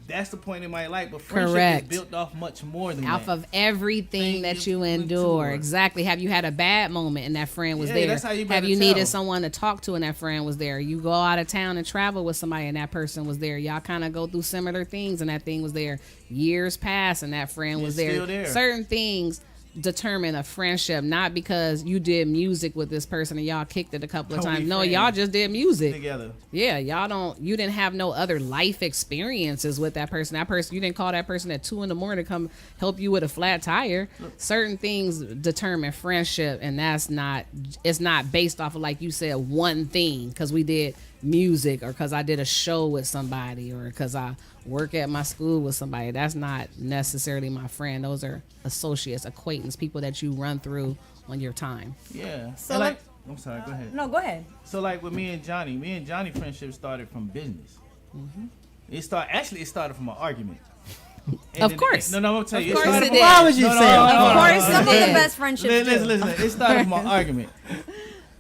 that's the point in my life. But friendship Correct. is built off much more than Off that. of everything that you endure. Exactly. Have you had a bad moment and that friend was there? That's how you Have better you tell. needed someone to talk to and that friend was there? You go out of town and travel with somebody and that person was there. Y'all kind of go through similar things and that thing was there. Years pass and that friend was It's there. still there. Certain things determine a friendship, not because you did music with this person and y'all kicked it a couple of Oh, we times. No, friends. y'all just did music together. Yeah, you didn't have no other life experiences with that person. You didn't call that person at 2 a.m. to come help you with a flat tire. Certain things determine friendship, and it's not based off of, like you said, one thing, because we did music or because I did a show with somebody or because I work at my school with somebody. That's not necessarily my friend. Those are associates, acquaintance, people that you run through on your time. Yeah. So And like, I'm sorry, go ahead. No, go ahead. So like with me and Johnny friendship started from business. It started from an argument. Of course. I'm gonna tell you. Of course it did. Why would you say that? Of course, some of the Yeah. best friendships do. Listen. It started from an argument.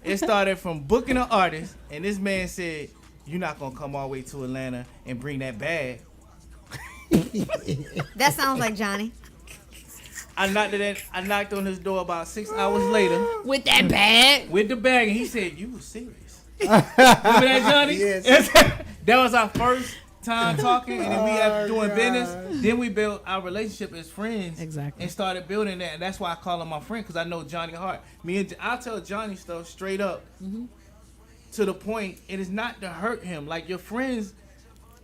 It started from booking an artist, and this man said, "You're not gonna come all the way to Atlanta and bring that bag." That sounds like Johnny. I knocked on his door about 6 hours later With that bag. with the bag, and he said, "You was serious." Remember that, Johnny? Yes. That was our first time talking, and then we after doing business. Then we built our relationship as friends, Exactly. and started building that. And that's why I call him my friend, because I know Johnny Hart. I tell Johnny stuff straight up, to the point. It is not to hurt him. Like, your friends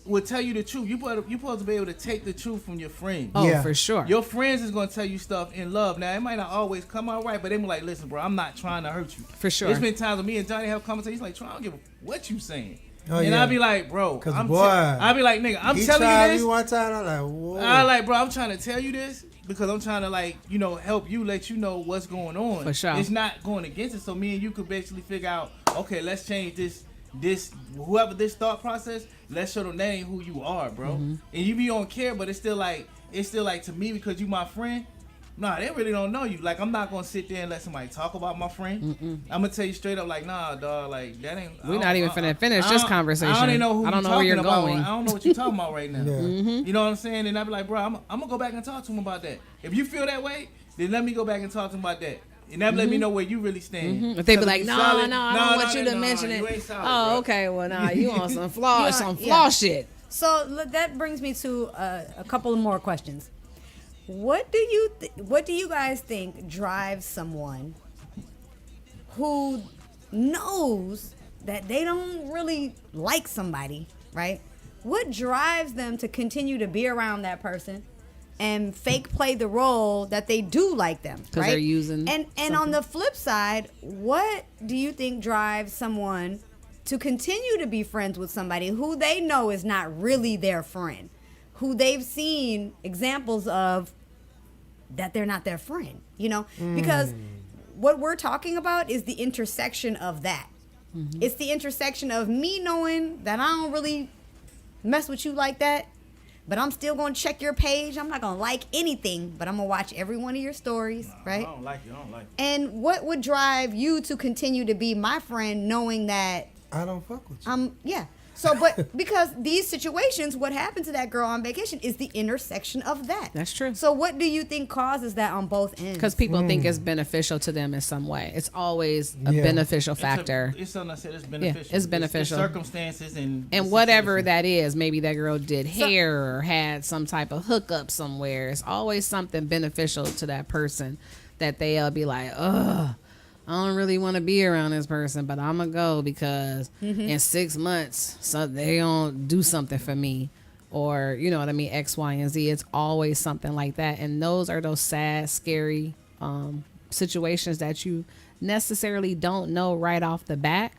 will tell you the truth. You supposed to be able to take the truth from your friends. Oh, Yeah. for sure. Your friends is gonna tell you stuff in love. Now, it might not always come out right, but they be like, "Listen, bro, I'm not trying to hurt you." For sure. There's been times when me and Johnny have conversations. He's like, "Try, I don't give a what you saying." Oh, And yeah. I'll be like, "Bro, 'Cause I'm boy, I'll be like, nigga, I'm He telling tried you me this." one time. I'm like, whoa. I like, bro, I'm trying to tell you this because I'm trying to, like, help you, let you know what's going on. For sure. It's not going against it. So me and you could basically figure out, okay, let's change this whoever this thought process, let's show them that ain't who you are, bro. And you be on care, but it's still like to me, because you my friend. Nah, they really don't know you. Like, I'm not gonna sit there and let somebody talk about my friend. I'm gonna tell you straight up, like, nah, dog, like, that ain't. We're not even finna finish this conversation. I don't even know who I don't you know where you're talking about. going. I don't know what you're talking about right now. Yeah. You know what I'm saying? And I be like, bro, I'm gonna go back and talk to him about that. If you feel that way, then let me go back and talk to him about that. And that let me know where you really stand. If they be Because like, you no, solid- I don't want you to mention you it. ain't solid, Oh, bro. okay. Well, nah, you on some flaw, You some are- flaw yeah. shit. So that brings me to a couple more questions. What do you guys think drives someone who knows that they don't really like somebody, right? What drives them to continue to be around that person and fake play the role that they do like them, 'Cause right? they're using and on the flip side, what do you think drives someone to continue to be friends with somebody who they know is not really their friend, who they've seen examples of that they're not their friend, because what we're talking about is the intersection of that. It's the intersection of me knowing that I don't really mess with you like that, but I'm still going to check your page. I'm not going to like anything, but I'm going to watch every one of your stories, right? I don't like it. And what would drive you to continue to be my friend knowing that I don't fuck with you. yeah. So, but because these situations, what happened to that girl on vacation is the intersection of that. That's true. So, what do you think causes that on both ends? Because people think it's beneficial to them in some way. It's always a Yeah. beneficial factor. It's something I said. It's beneficial. it's beneficial. circumstances and Whatever that is, maybe that girl did hair or had some type of hookup somewhere. It's always something beneficial to that person that they'll be like, ugh, I don't really want to be around this person, but I'm going to go because in 6 months, so they don't do something for me. Or, you know what I mean, X, Y, and Z. It's always something like that. And those are those sad, scary situations that you necessarily don't know right off the bat.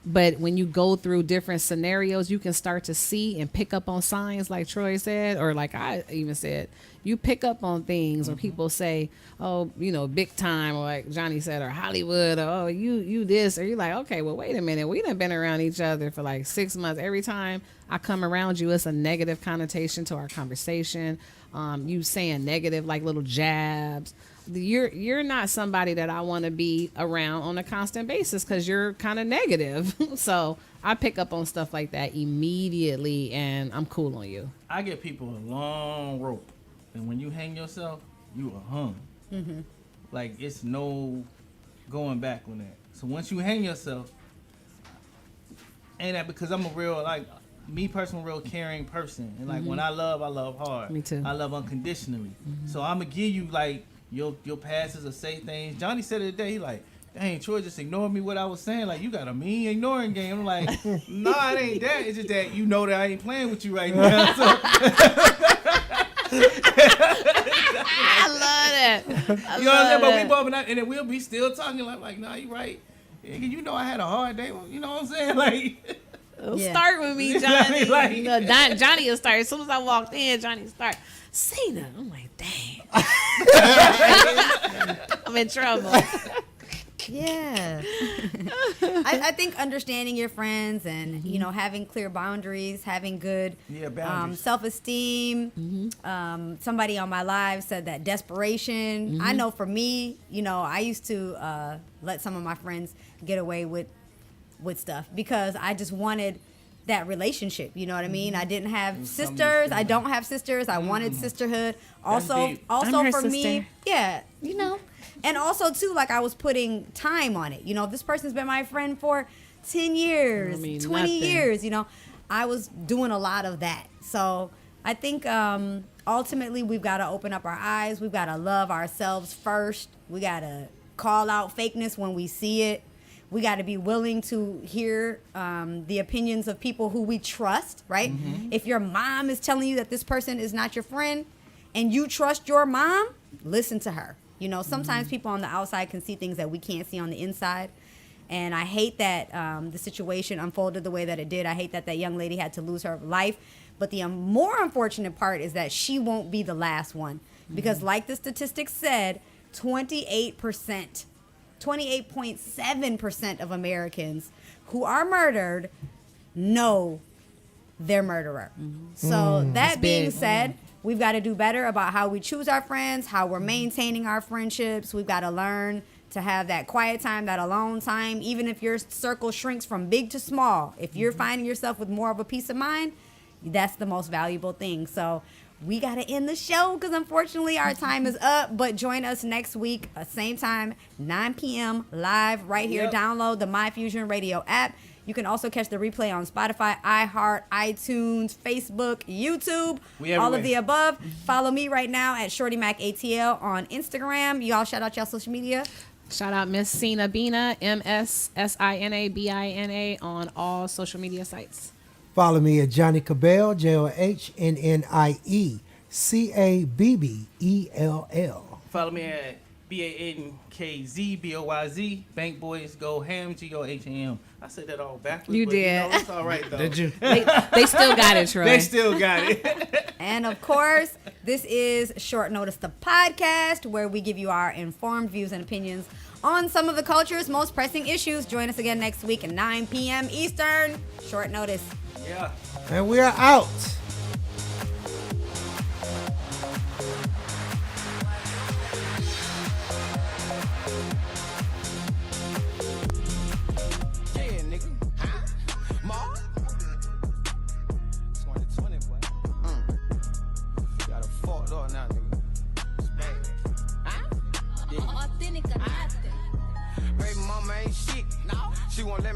But when you go through different scenarios, you can start to see and pick up on signs, like Troy said, or like I even said. You pick up on things, or people say, "Oh, big time," or like Johnny said, or Hollywood, or "Oh, you this," or you're like, "Okay, well, wait a minute, we done been around each other for like 6 months. Every time I come around you, it's a negative connotation to our conversation. You saying negative, like little jabs." you're not somebody that I want to be around on a constant basis because you're kind of negative. So I pick up on stuff like that immediately, and I'm cool on you. I get people a long rope, and when you hang yourself, you are hung. Mm-hmm. Like, it's no going back on that. So once you hang yourself, ain't that because I'm a real, like, me personally, real caring person. And, like, when I love hard. Me too. I love unconditionally. So I'm going to give you, like, your passes or say things. Johnny said it today, he like, dang, Troy just ignored me what I was saying. Like, you got a mean ignoring game. I'm like, nah, it ain't that. It's just that you know that I ain't playing with you right now. So. I love that. You know what I'm saying? But we bumping out, and then we'll be still talking like nah, you right. You know I had a hard day. You know what I'm saying? Like, start with me, Johnny. Like, you know, Johnny will start. As soon as I walked in, Johnny start. Cena. I'm like, dang. I'm in trouble. Yeah. I think understanding your friends and, you know, having clear boundaries, having good self-esteem. Somebody on my live said that desperation. I know for me, you know, I used to let some of my friends get away with stuff because I just wanted that relationship. You know what I mean? I didn't have sisters. I don't have sisters. I wanted sisterhood. Also for me, yeah, you know. And also, too, like, I was putting time on it. You know, this person's been my friend for 10 years, 20 years, you know. I was doing a lot of that. So I think ultimately we've got to open up our eyes. We've got to love ourselves first. We got to call out fakeness when we see it. We got to be willing to hear the opinions of people who we trust, right? If your mom is telling you that this person is not your friend and you trust your mom, listen to her. You know, sometimes people on the outside can see things that we can't see on the inside. And I hate that the situation unfolded the way that it did. I hate that that young lady had to lose her life. But the more unfortunate part is that she won't be the last one. Because like the statistics said, 28.7% of Americans who are murdered know their murderer. So that being said, we've got to do better about how we choose our friends, how we're maintaining our friendships. We've got to learn to have that quiet time, that alone time. Even if your circle shrinks from big to small, if you're finding yourself with more of a peace of mind, that's the most valuable thing. So we got to end the show because unfortunately our time is up. But join us next week, same time, 9 p.m. live right here. Download the MyFusion Radio app. You can also catch the replay on Spotify, iHeart, iTunes, Facebook, YouTube, all of the above. Follow me right now at Shorty Mac ATL on Instagram. Y'all shout out y'all social media. Shout out Miss Sina Bina, MSSINA BINA on all social media sites. Follow me at Johnny Cabell, JohnnieCabbell. Follow me at BANKZBOYZ. Bank Boys Go Ham, GOHAM. I said that all backwards. You did. You know, it's all right, though. Did you? They still got it, Troy. They still got it. And of course, this is Short Notice, the podcast, where we give you our informed views and opinions on some of the culture's most pressing issues. Join us again next week at 9 p.m. Eastern. Short Notice. Yeah. And we are out. Baby mama ain't shit. No. She won't let me